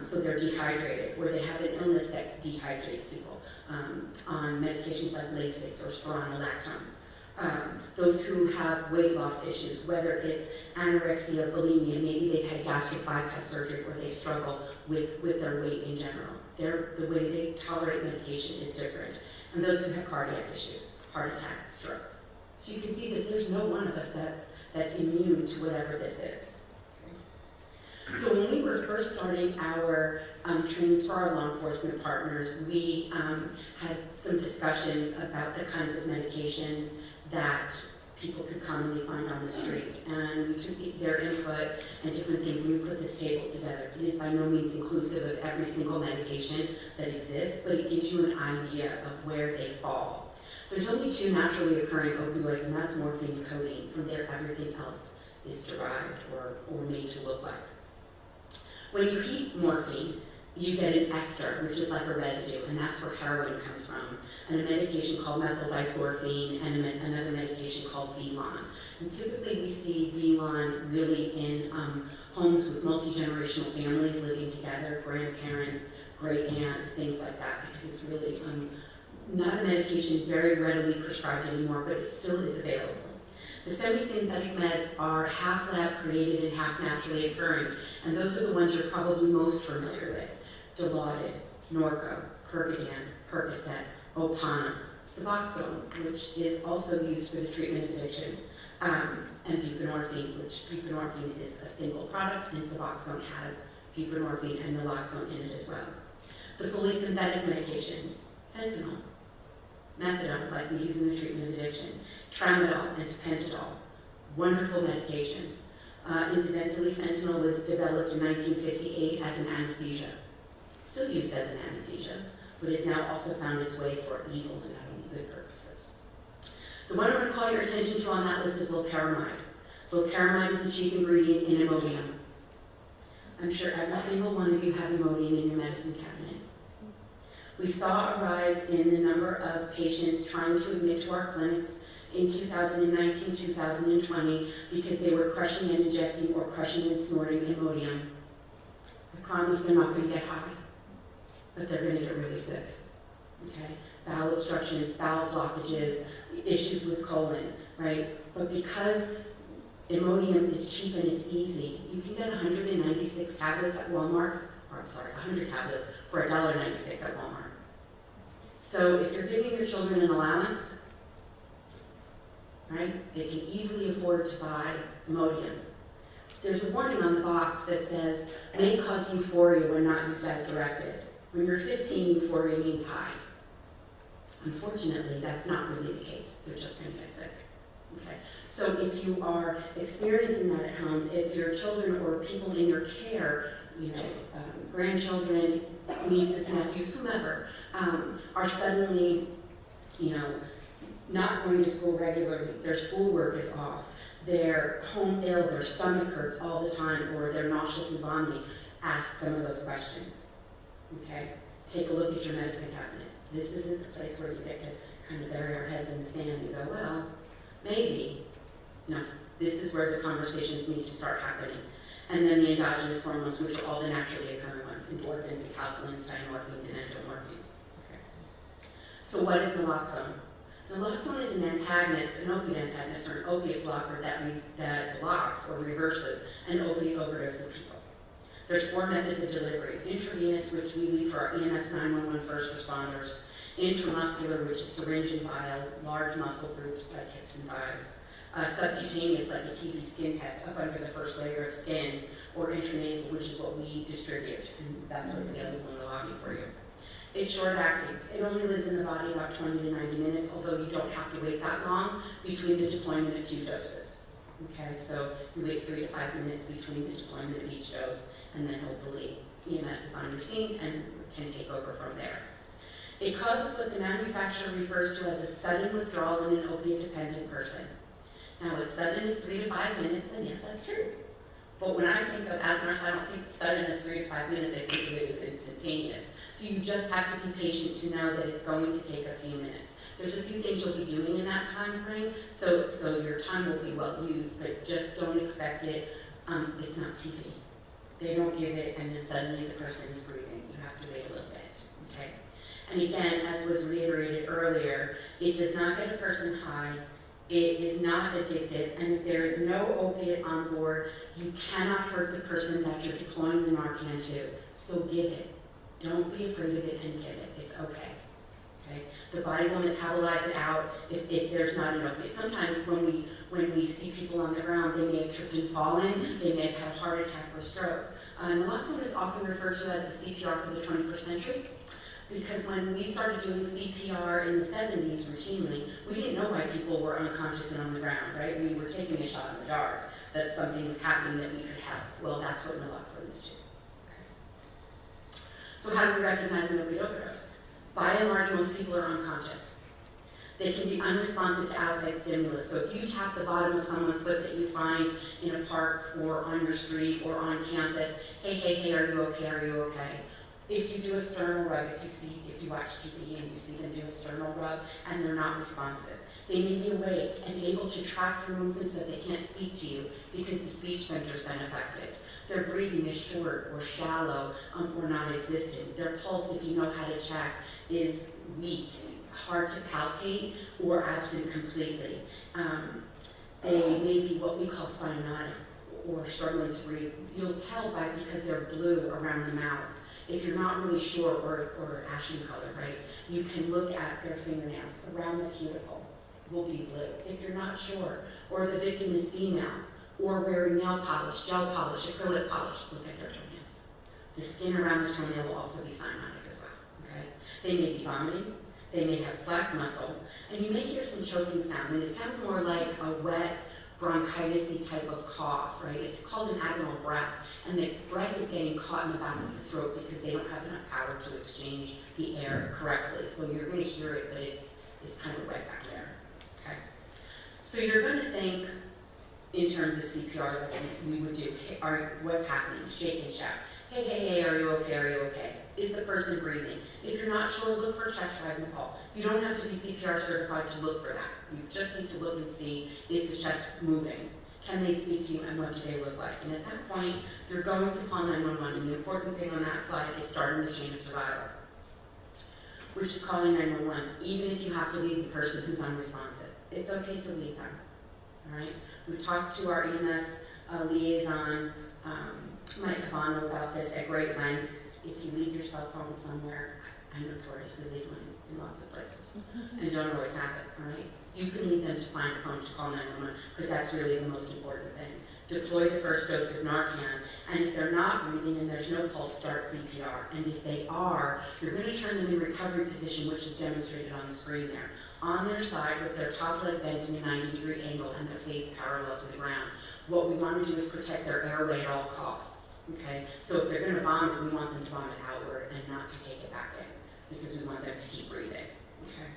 Speaker 9: So they're dehydrated, or they have an illness that dehydrates people on medications like Lasix or spironolactone. Those who have weight loss issues, whether it's anorexia, bulimia, maybe they've had gastric bypass surgery or they struggle with their weight in general. The way they tolerate medication is different. And those who have cardiac issues, heart attack, stroke. So you can see that there's no one of us that's immune to whatever this is. So when we were first starting our trainings for our law enforcement partners, we had some discussions about the kinds of medications that people could commonly find on the street. And we took their input and different things, and we put this table together. It is by no means inclusive of every single medication that exists, but it gives you an idea of where they fall. There's only 2 naturally occurring opioids, and that's morphine and codeine. From there, everything else is derived or made to look like. When you heat morphine, you get an ester, which is like a residue, and that's where heroin comes from, and a medication called methyl disorphine, and another medication called Velon. And typically we see Velon really in homes with multi-generational families living together, grandparents, great aunts, things like that, because it's really not a medication very readily prescribed anymore, but it still is available. The semi-synthetic meds are half lab created and half naturally occurring, and those are the ones you're probably most familiar with. Dilaudid, Norco, Percodan, Percocet, Opana, Suboxone, which is also used for the treatment of addiction, and buprenorphine, which buprenorphine is a single product, and Suboxone has buprenorphine and naloxone in it as well. The fully synthetic medications, fentanyl, methadone, like we use in the treatment of addiction, tramadol and tapentadol, wonderful medications. Incidentally, fentanyl was developed in 1958 as an anesthesia, still used as an anesthesia, but has now also found its way for evil and not only good purposes. The one I'm going to call your attention to on that list is loperamide. Loperamide is the chief ingredient in Imodium. I'm sure every single one of you have Imodium in your medicine cabinet. We saw a rise in the number of patients trying to admit to our clinics in 2019, 2020, because they were crushing and injecting or crushing and snorting Imodium. I promise they're not going to get high, but they're going to get really sick. Okay? Bowel obstructions, bowel blockages, issues with colon, right? But because Imodium is cheap and it's easy, you can get 196 tablets at Walmart, or I'm sorry, 100 tablets for $1.96 at Walmart. So if you're giving your children an allowance, right, they can easily afford to buy Imodium. There's a warning on the box that says, may cause euphoria when not used as directed. When you're 15, euphoria means high. Unfortunately, that's not really the case. They're just going to get sick. Okay? So if you are experiencing that at home, if your children or people in your care, grandchildren, nieces, nephews, whomever, are suddenly, not going to school regularly, their schoolwork is off, they're home ill, their stomach hurts all the time, or they're nauseous and vomiting, ask some of those questions. Okay? Take a look at your medicine cabinet. This isn't the place where you get to kind of bury our heads in the sand and go, well, maybe. No, this is where the conversations need to start happening. And then the endogenous hormones, which are all the naturally occurring ones, endorphins, encapsulins, dynorphins, and endomorphins. Okay. So what is naloxone? Naloxone is an antagonist, an opiate antagonist, or an opiate blocker that blocks or reverses an opiate overdose in people. There's 4 methods of delivery: intravenous, which we leave for our EMS 911 first responders; intramuscular, which is syringe and vial, large muscle groups like hips and thighs; subcutaneous, like a TB skin test up under the first layer of skin; or intranasal, which is what we distribute, and that's what's available in the lobby for you. It's short-acting. It only lives in the body about 20 to 90 minutes, although you don't have to wait that long between the deployment of 2 doses. Okay, so you wait 3 to 5 minutes between the deployment of each dose, and then hopefully EMS is on your scene and can take over from there. It causes what the manufacturer refers to as a sudden withdrawal in an opiate-dependent person. Now, if sudden is 3 to 5 minutes, then yes, that's true. But when I think of as a nurse, I don't think sudden is 3 to 5 minutes. I think of it as instantaneous. So you just have to be patient to know that it's going to take a few minutes. There's a few things you'll be doing in that time frame, so your time will be well used, but just don't expect it. It's not TV. They don't give it and then suddenly the person is breathing. You have to wait a little bit, okay? And again, as was reiterated earlier, it does not get a person high. It is not addictive, and if there is no opiate on board, you cannot hurt the person that you're deploying the Narcan to. So give it. Don't be afraid of it and give it. It's okay. Okay? The body will metabolize it out if there's not an opiate. Sometimes when we see people on the ground, they may have tripped and fallen, they may have had a heart attack or stroke. Naloxone is often referred to as the CPR for the 21st century, because when we started doing CPR in the 70s routinely, we didn't know why people were unconscious and on the ground, right? We were taking a shot in the dark that something was happening that we could help. Well, that's what naloxone is too. So how do we recognize an opioid overdose? By and large, most people are unconscious. They can be unresponsive to outside stimulus. So if you tap the bottom of someone's foot that you find in a park or on your street or on campus, hey, are you okay, are you okay? If you do a sternal rub, if you watch TV and you see them do a sternal rub and they're not responsive, they may be awake and able to track your movements, but they can't speak to you because the speech center's been affected. Their breathing is short or shallow or non-existent. Their pulse, if you know how to check, is weak, hard to palpate, or absent completely. They may be what we call cyanotic or struggling to breathe. You'll tell because they're blue around the mouth. If you're not really sure, or ashen color, right, you can look at their fingernails around the cuticle will be blue. If you're not sure, or the victim is female, or wearing nail polish, gel polish, acrylic polish, look at their toenails. The skin around the toenail will also be cyanotic as well, okay? They may be vomiting, They may have slack muscle, and you may hear some choking sounds, and it sounds more like a wet bronchitis-y type of cough, right? It's called an abdominal breath, and the breath is getting caught in the back of the throat because they don't have enough power to exchange the air correctly. So you're going to hear it, but it's kind of wet back there, okay? So you're going to think in terms of CPR like we would do, hey, what's happening? Shake and shout. Hey, hey, hey, are you okay? Are you okay? Is the person breathing? If you're not sure, look for chest rise and fall. You don't have to be CPR certified to look for that. You just need to look and see, is the chest moving? Can they speak to you, and what do they look like? And at that point, you're going to call 911, and the important thing on that slide is starting the chain of survival, which is calling 911, even if you have to leave the person who's unresponsive. It's okay to leave them, all right? We've talked to our EMS liaison, Mike Cabano, about this at great length. If you leave your cell phone somewhere, I notoriously leave mine in lots of places, and don't always have it, all right? You can leave them to find a phone to call 911, because that's really the most important thing. Deploy the first dose of Narcan, and if they're not breathing and there's no pulse, start CPR. And if they are, you're going to turn them in recovery position, which is demonstrated on the screen there. On their side with their top leg bent in a 90-degree angle and their face parallel to the ground. What we want to do is protect their airway at all costs, okay? So if they're going to vomit, we want them to vomit outward and not to take it back in, because we want them to keep breathing, okay?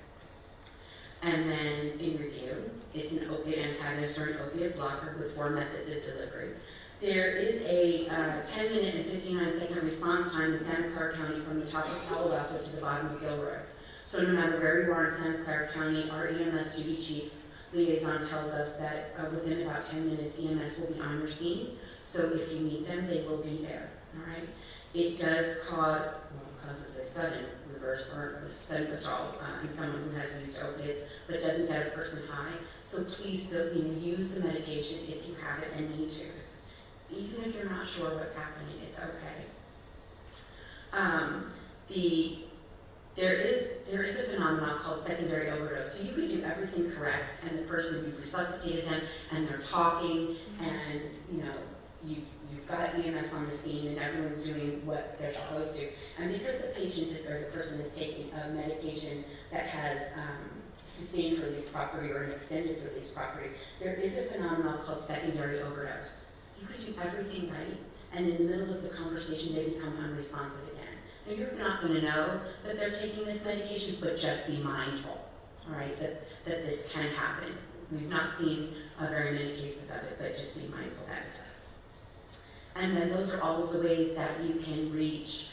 Speaker 9: And then in review, it's an opiate antagonist or an opiate blocker with 4 methods of delivery. There is a 10-minute and 59-second response time in Santa Clara County from the top of Palo Alto to the bottom of Gilroy. So no matter where you are in Santa Clara County, our EMS duty chief liaison tells us that within about 10 minutes, EMS will be on your scene. So if you need them, they will be there, all right? It does cause, well, it causes a sudden reverse or sudden withdrawal in someone who has used opiates, but doesn't get a person high. So please use the medication if you have it and need to. Even if you're not sure what's happening, it's okay. There is a phenomenon called secondary overdose. So you could do everything correct, and the person, you've resuscitated them, and they're talking, and you've got EMS on the scene, and everyone's doing what they're supposed to. And because the patient or the person is taking a medication that has sustained release property or an extended release property, there is a phenomenon called secondary overdose. You could do everything right, and in the middle of the conversation, they become unresponsive again. Now, you're not going to know that they're taking this medication, but just be mindful, all right, that this can happen. We've not seen very many cases of it, but just be mindful that it does. And then those are all of the ways that you can reach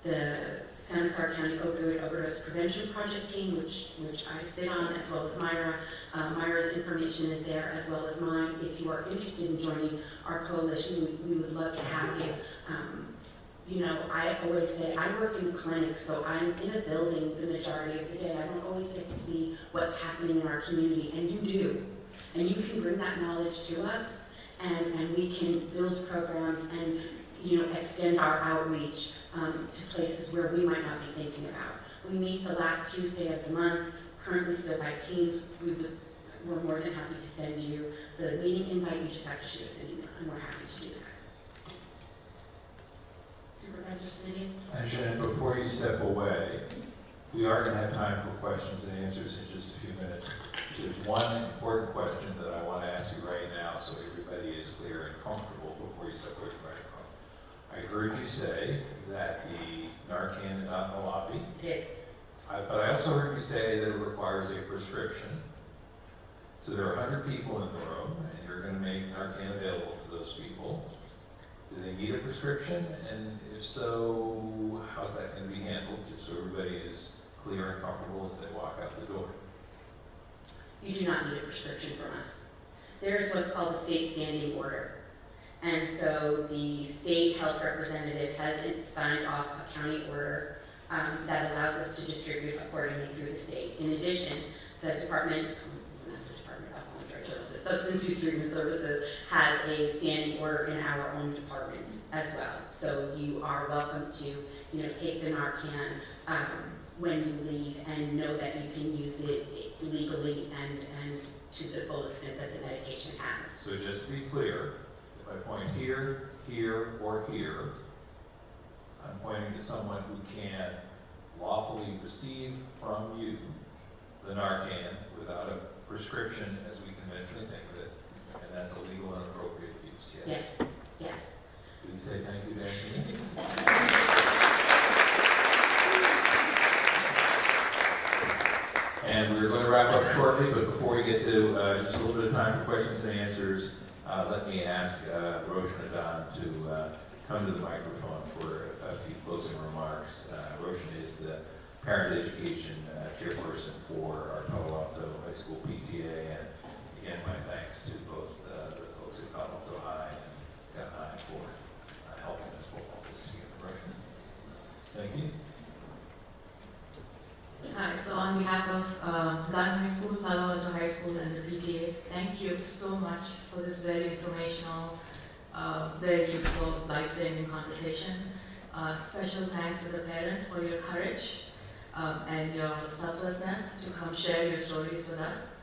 Speaker 9: the Santa Clara County Opioid Overdose Prevention Project team, which I sit on, as well as Myra. Myra's information is there, as well as mine. If you are interested in joining our coalition, we would love to have you. I always say I work in a clinic, so I'm in a building the majority of the day. I don't always get to see what's happening in our community, and you do. And you can bring that knowledge to us, and we can build programs and extend our outreach to places where we might not be thinking about. We meet the last Tuesday of the month, currently still by teams. We're more than happy to send you the meeting invite. You just have to shoot us an email, and we're happy to do that. Supervisor Smitty?
Speaker 8: And Shannon, before you step away, we are going to have time for questions and answers in just a few minutes. There's one important question that I want to ask you right now so everybody is clear and comfortable before you step away from the microphone. I heard you say that the Narcan is out in the lobby.
Speaker 9: It is.
Speaker 8: But I also heard you say that it requires a prescription. So there are 100 people in the room, and you're going to make Narcan available to those people. Do they need a prescription? And if so, how's that going to be handled, just so everybody is clear and comfortable as they walk out the door?
Speaker 9: You do not need a prescription from us. There is what's called a state standing order. And so the state health representative has signed off a county order that allows us to distribute accordingly through the state. In addition, the Department of Alcohol and Drug Services, Substance Use Treatment Services, has a standing order in our own department as well. So you are welcome to, take the Narcan when you leave and know that you can use it legally and to the full extent that the medication has.
Speaker 8: So just to be clear, if I point here, here, or here, I'm pointing to someone who can lawfully receive from you the Narcan without a prescription as we conventionally think of it, and that's illegal and inappropriate use, yes?
Speaker 9: Yes, yes.
Speaker 8: Please say thank you, Danny. And we're going to wrap up shortly, but before we get to just a little bit of time for questions and answers, let me ask Roshan and Don to come to the microphone for a few closing remarks. Roshan is the parent education chairperson for our Palo Alto High School PTA, and again, my thanks to both the folks at Palo Alto High and Gun High for helping us pull all this together. Roshan, thank you.
Speaker 10: Hi, so on behalf of Gun High School, Palo Alto High School, and the PTAs, thank you so much for this very informational, very useful, life-saving conversation. Special thanks to the parents for your courage and your selflessness to come share your stories with us.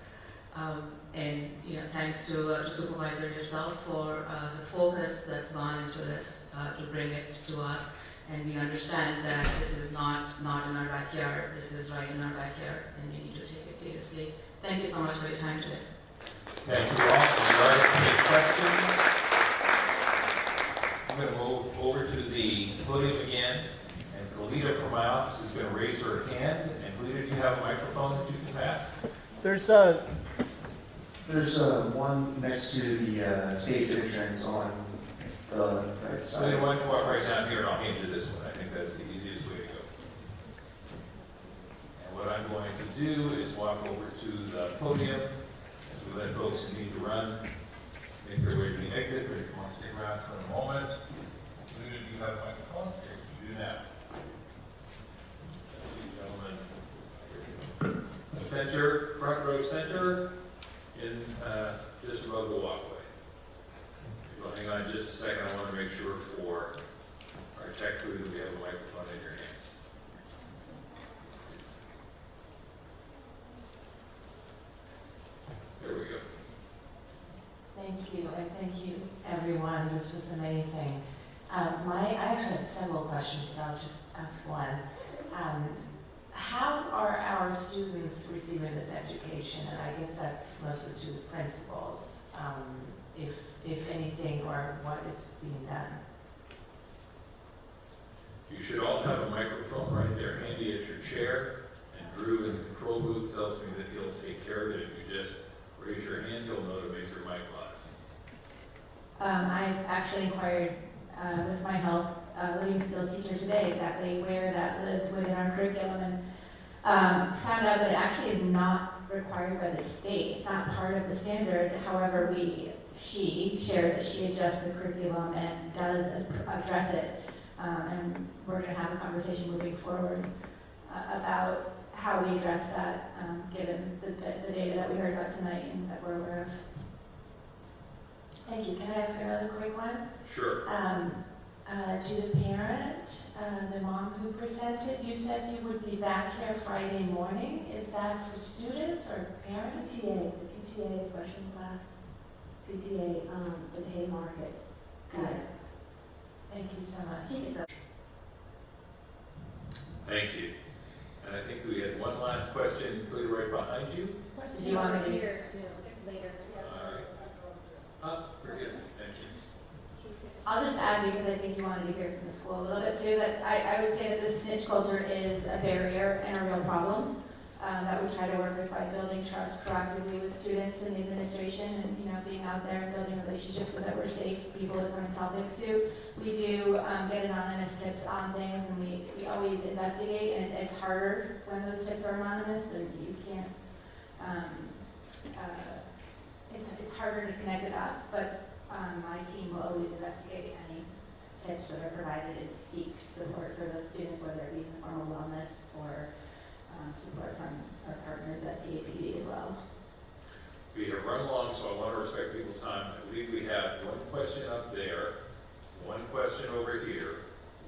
Speaker 10: And thanks to Supervisor yourself for the focus that's gone into this to bring it to us. And we understand that this is not in our backyard, this is right in our backyard, and we need to take it seriously. Thank you so much for your time today.
Speaker 8: Thank you all. If you are to take questions, I'm going to move over to the podium again, and Kalita from my office is going to raise her hand. And Kalita, do you have a microphone that you can pass?
Speaker 11: There's one next to the stage entrance on the right
Speaker 8: So
Speaker 11: side.
Speaker 8: why don't you walk right down here and I'll hand you this one. I think that's the easiest way to go. And what I'm going to do is walk over to the podium as we let folks who need to run make their way to the exit, but if you want to stick around for a moment. Do you have a microphone? You do now. Gentlemen, center, front row center, in just above the walkway. Well, hang on just a second. I want to make sure for our tech crew that we have a microphone in your hands. There we go.
Speaker 12: Thank you, and thank you, everyone. This was amazing. I actually have several questions, but I'll just ask one. How are our students receiving this education? And I guess that's mostly to the principals. If anything, or what is being done.
Speaker 2: You should all have a microphone right there handy at your chair, and Drew in the control booth tells me that he'll take care of it. If you just raise your hand, he'll know to make your mic live.
Speaker 1: I actually inquired with my health living skills teacher today exactly where that lived within our curriculum, and found out that it actually is not required by the state. It's not part of the standard. However, she shared that she adjusts the curriculum and does address it. And we're going to have a conversation moving forward about how we address that, given the data that we heard about tonight and that we're aware of.
Speaker 12: Thank you. Can I ask another quick one?
Speaker 2: Sure.
Speaker 12: To the parent, the mom who presented, you said you would be back here Friday morning. Is that for students or parents?
Speaker 6: PTA, the PTA freshman class, PTA for the Haymarket.
Speaker 12: Got it. Thank you so much.
Speaker 2: Thank you. And I think we had one last question, clear right behind you.
Speaker 1: Did you want me to
Speaker 6: Here, later.
Speaker 2: All right. Forgive me. Thank you.
Speaker 1: I'll just add, because I think you wanted to hear from the school a little bit too, that I would say that the snitch culture is a barrier and a real problem that we try to work with by building trust proactively with students and the administration, and being out there and building relationships so that we're safe people to come and tell things to. We do get anonymous tips on things, and we always investigate, and it's harder when those tips are anonymous, and you can't, it's harder to connect the dots, but my team will always investigate any tips that are provided and seek support for those students, whether it be in the form of wellness or support from our partners at PAPD as well.
Speaker 2: We have run long, so I want to respect people's time. I believe we have one question up there, one question over here,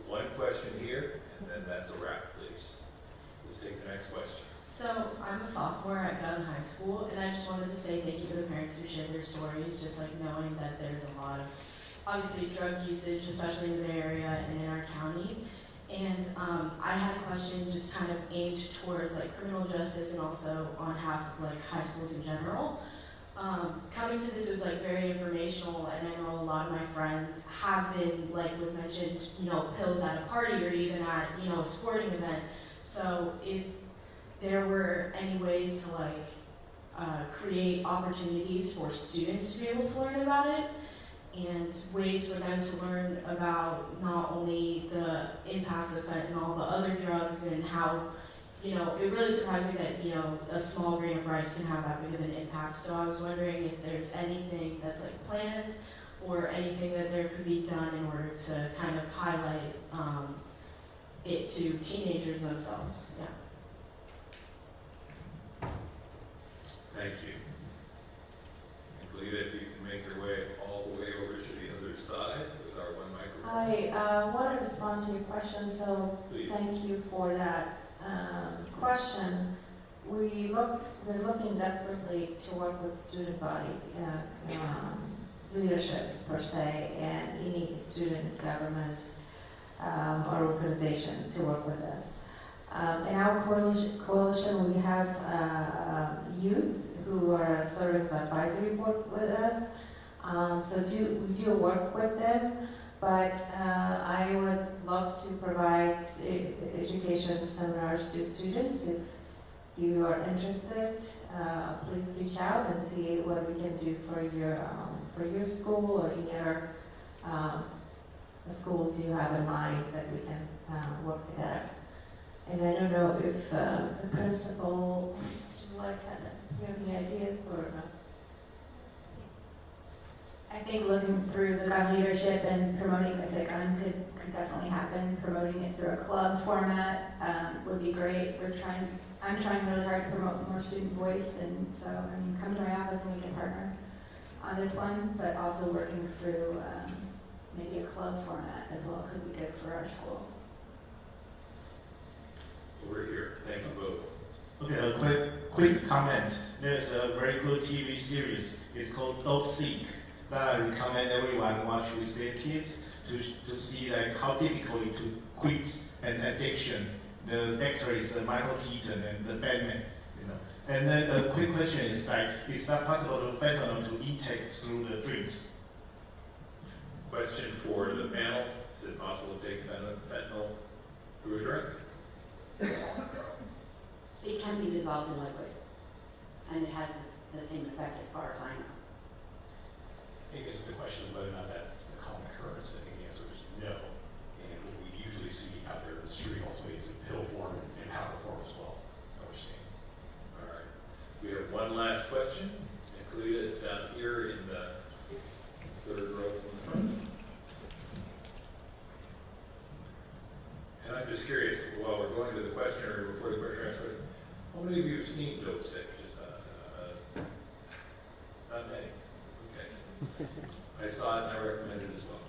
Speaker 2: one question here, and then that's a wrap, please. Let's take the next question.
Speaker 13: So I'm a sophomore at Gun High School, and I just wanted to say thank you to the parents who shared their stories, just like knowing that there's a lot of, obviously, drug usage, especially in the Bay Area and in our county. And I had a question just kind of aimed towards like criminal justice and also on half of like high schools in general. Coming to this was like very informational, and I know a lot of my friends have been, like was mentioned, you know, pills at a party or even at, you know, a sporting event. So if there were any ways to like create opportunities for students to be able to learn about it, and ways for them to learn about not only the impacts of fentanyl, but other drugs, and how, you know, it really surprised me that, you know, a small grain of rice can have that big of an impact. So I was wondering if there's anything that's like planned or anything that there could be done in order to kind of highlight it to teenagers themselves. Yeah.
Speaker 2: Thank you. Cleta, if you can make your way all the way over to the other side with our one microphone.
Speaker 5: I want to respond to your question, so
Speaker 2: Please.
Speaker 5: thank you for that question. We're looking desperately to work with student body leaderships per se, and any student government or organization to work with us. In our coalition, we have youth who are serving as advisory board with us. So we do work with them, but I would love to provide education seminars to students. If you are interested, please reach out and see what we can do for your school or any other schools you have in mind that we can work together. And I don't know if the principal should you have any ideas or no? I think looking through the gun leadership and promoting this at gun could definitely happen. Promoting it through a club format would be great. I'm trying really hard to promote more student voice, and so I mean, come to my office and we can partner on this one. But also working through maybe a club format as well could be good for our school.
Speaker 2: Over here. Thank you both.
Speaker 14: Okay, a quick comment. There's a very good TV series. It's called Dope Seek that I recommend everyone watch with their kids to see like how difficult to quit an addiction. The actor is Michael Keaton and the Batman, you know. And then the quick question is like, is that possible to fentanyl to intake through the drinks?
Speaker 2: Question for the panel: is it possible to take fentanyl through a drink?
Speaker 9: It can be dissolved in liquid, and it has the same effect as far as I know.
Speaker 4: I think it's the question of whether or not that's a common occurrence. I think the answer is no. And what we usually see out there in the street ultimately is in pill form and powder form as well. That we're seeing.
Speaker 2: All right. We have one last question. And Cleta, it's down here in the third row from the front. And I'm just curious, while we're going to the questioner before the question answer, how many of you have seen dope sick? Just not many. Okay. I saw it and I recommend it as well.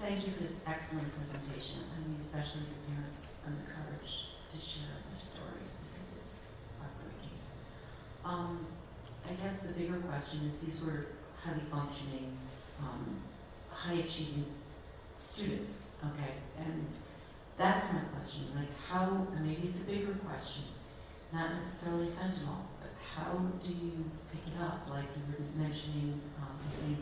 Speaker 15: Thank you for this excellent presentation. I mean, especially the parents and the courage to share their stories because it's heartbreaking. I guess the bigger question is these were highly functioning, high achieving students, okay? And that's my question, like how, and maybe it's a bigger question, not necessarily fentanyl, but how do you pick it up? Like you were mentioning, I think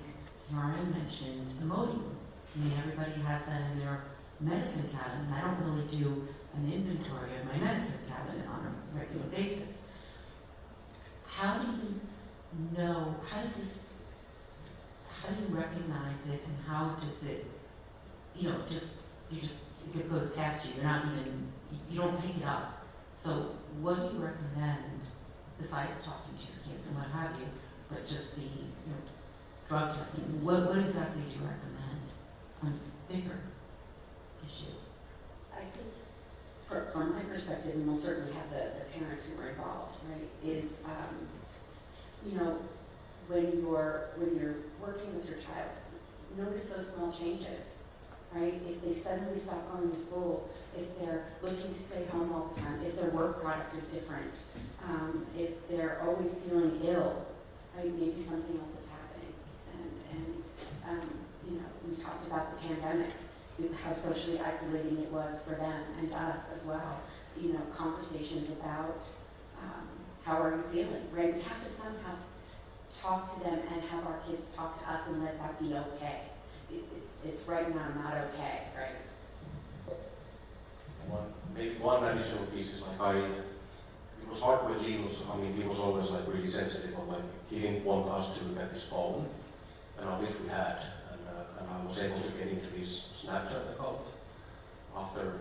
Speaker 15: Lauren mentioned Imodium. I mean, everybody has that in their medicine cabinet. I don't really do an inventory of my medicine cabinet on a regular basis. How do you know, how do you recognize it, and how does it, you know, it goes past you. You're not even, you don't pick it up. So what do you recommend, besides talking to your kids and what have you, but just the, you know, drug testing? What exactly do you recommend on a bigger issue?
Speaker 9: I think, from my perspective, and we'll certainly have the parents who are involved, right, is, you know, when you're working with your child, notice those small changes. Right? If they suddenly stop going to school, if they're looking to stay home all the time, if their work product is different, if they're always feeling ill, right? Maybe something else is happening. And you know, we talked about the pandemic. how socially isolating it was for them and us as well. You know, conversations about how are you feeling, right? We have to somehow talk to them and have our kids talk to us and let that be okay. It's right now not okay, right?
Speaker 7: Maybe one additional piece is like it was hard with Linus. I mean, he was always like really sensitive on like he didn't want us to look at his phone, and I wish we had. And I was able to get into his Snapchat account after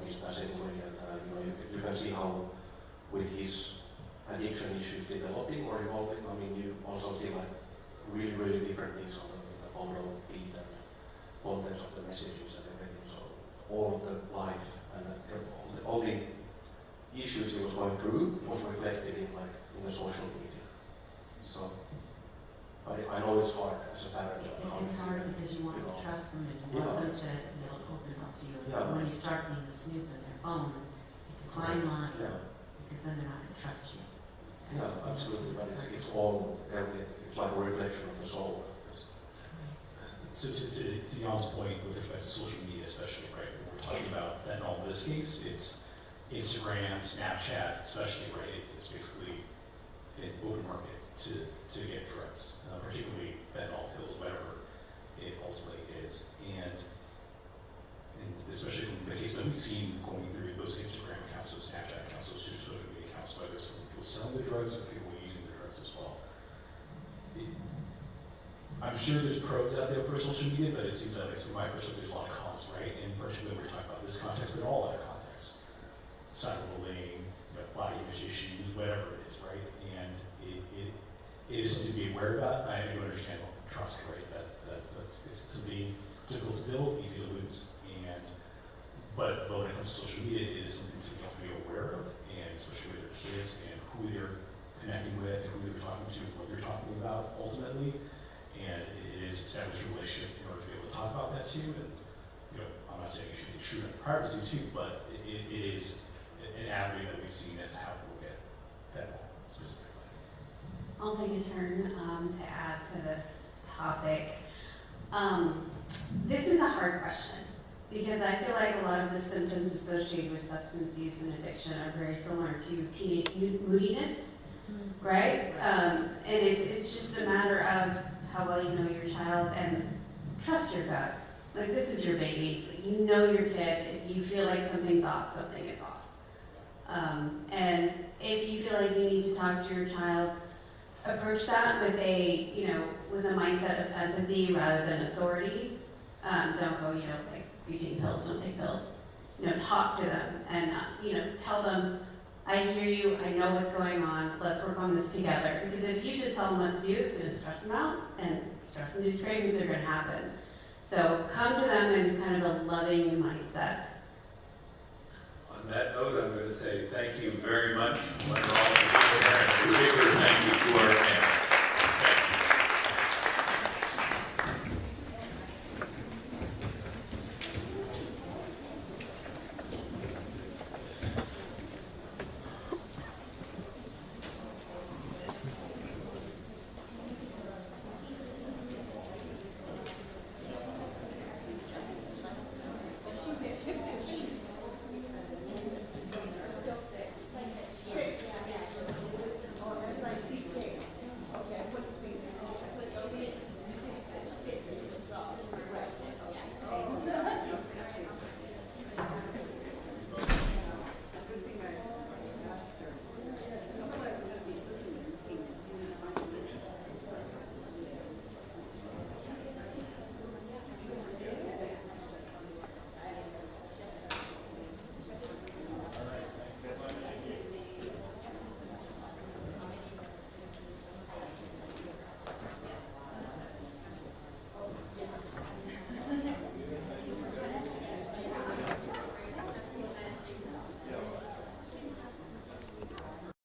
Speaker 7: his passing away, and you can see how with his addiction issues developing or evolving. I mean, you also see like really, really different things on the photo feed and contents of the messages and everything. So all of the life and all the issues he was going through was reflected in the social media. So I know it's hard as a parent.
Speaker 15: It's hard because you want to trust them and you want them to open up to you.
Speaker 7: Yeah.
Speaker 15: When you start being a snoop in their phone, it's a fine line because then they're not going to trust you.
Speaker 7: Yeah, absolutely. But it's all it's like a reflection of the soul.
Speaker 4: So to Jan's point with respect to social media especially, right, when we're talking about fentanyl in this case, it's Instagram, Snapchat especially, right, it's basically an open market to get drugs, particularly fentanyl pills, whatever it ultimately is. And especially from the case that we've seen going through those Instagram accounts, those Snapchat accounts, those social media accounts, whether it's from people selling the drugs or people using the drugs as well. I'm sure there's pros out there for social media, but it seems like, from my perspective, there's a lot of cons, right? And particularly when we're talking about this context, but all other contexts. Cyberbullying, body image issues, whatever it is, right? And it is something to be aware about. I do understand trust, right? It's something difficult to build, easy to lose. But when it comes to social media, it is something to be aware of, and especially with their kids and who they're connecting with, who they're talking to, what they're talking about ultimately. And it is established a relationship in order to be able to talk about that too. And I'm not saying it should be true in privacy too, but it is an avenue that we've seen as to how people get fentanyl specifically.
Speaker 3: I'll take a turn to add to this topic. This is a hard question because I feel like a lot of the symptoms associated with substance use and addiction are very similar to teenage moodiness, right? And it's just a matter of how well you know your child and trust your gut. Like, this is your baby. Like, you know your kid. If you feel like something's off, something is off. And if you feel like you need to talk to your child, approach that with with a mindset of empathy rather than authority. Don't go, like, you take pills, don't take pills. Talk to them and, tell them, I hear you, I know what's going on, let's work on this together. Because if you just tell them what to do, it's going to stress them out, and stress-induced cravings are going to happen. So come to them in kind of a loving mindset.
Speaker 2: On that note, I'm going to say thank you very much. Thank you to our parents. Thank you to our parents.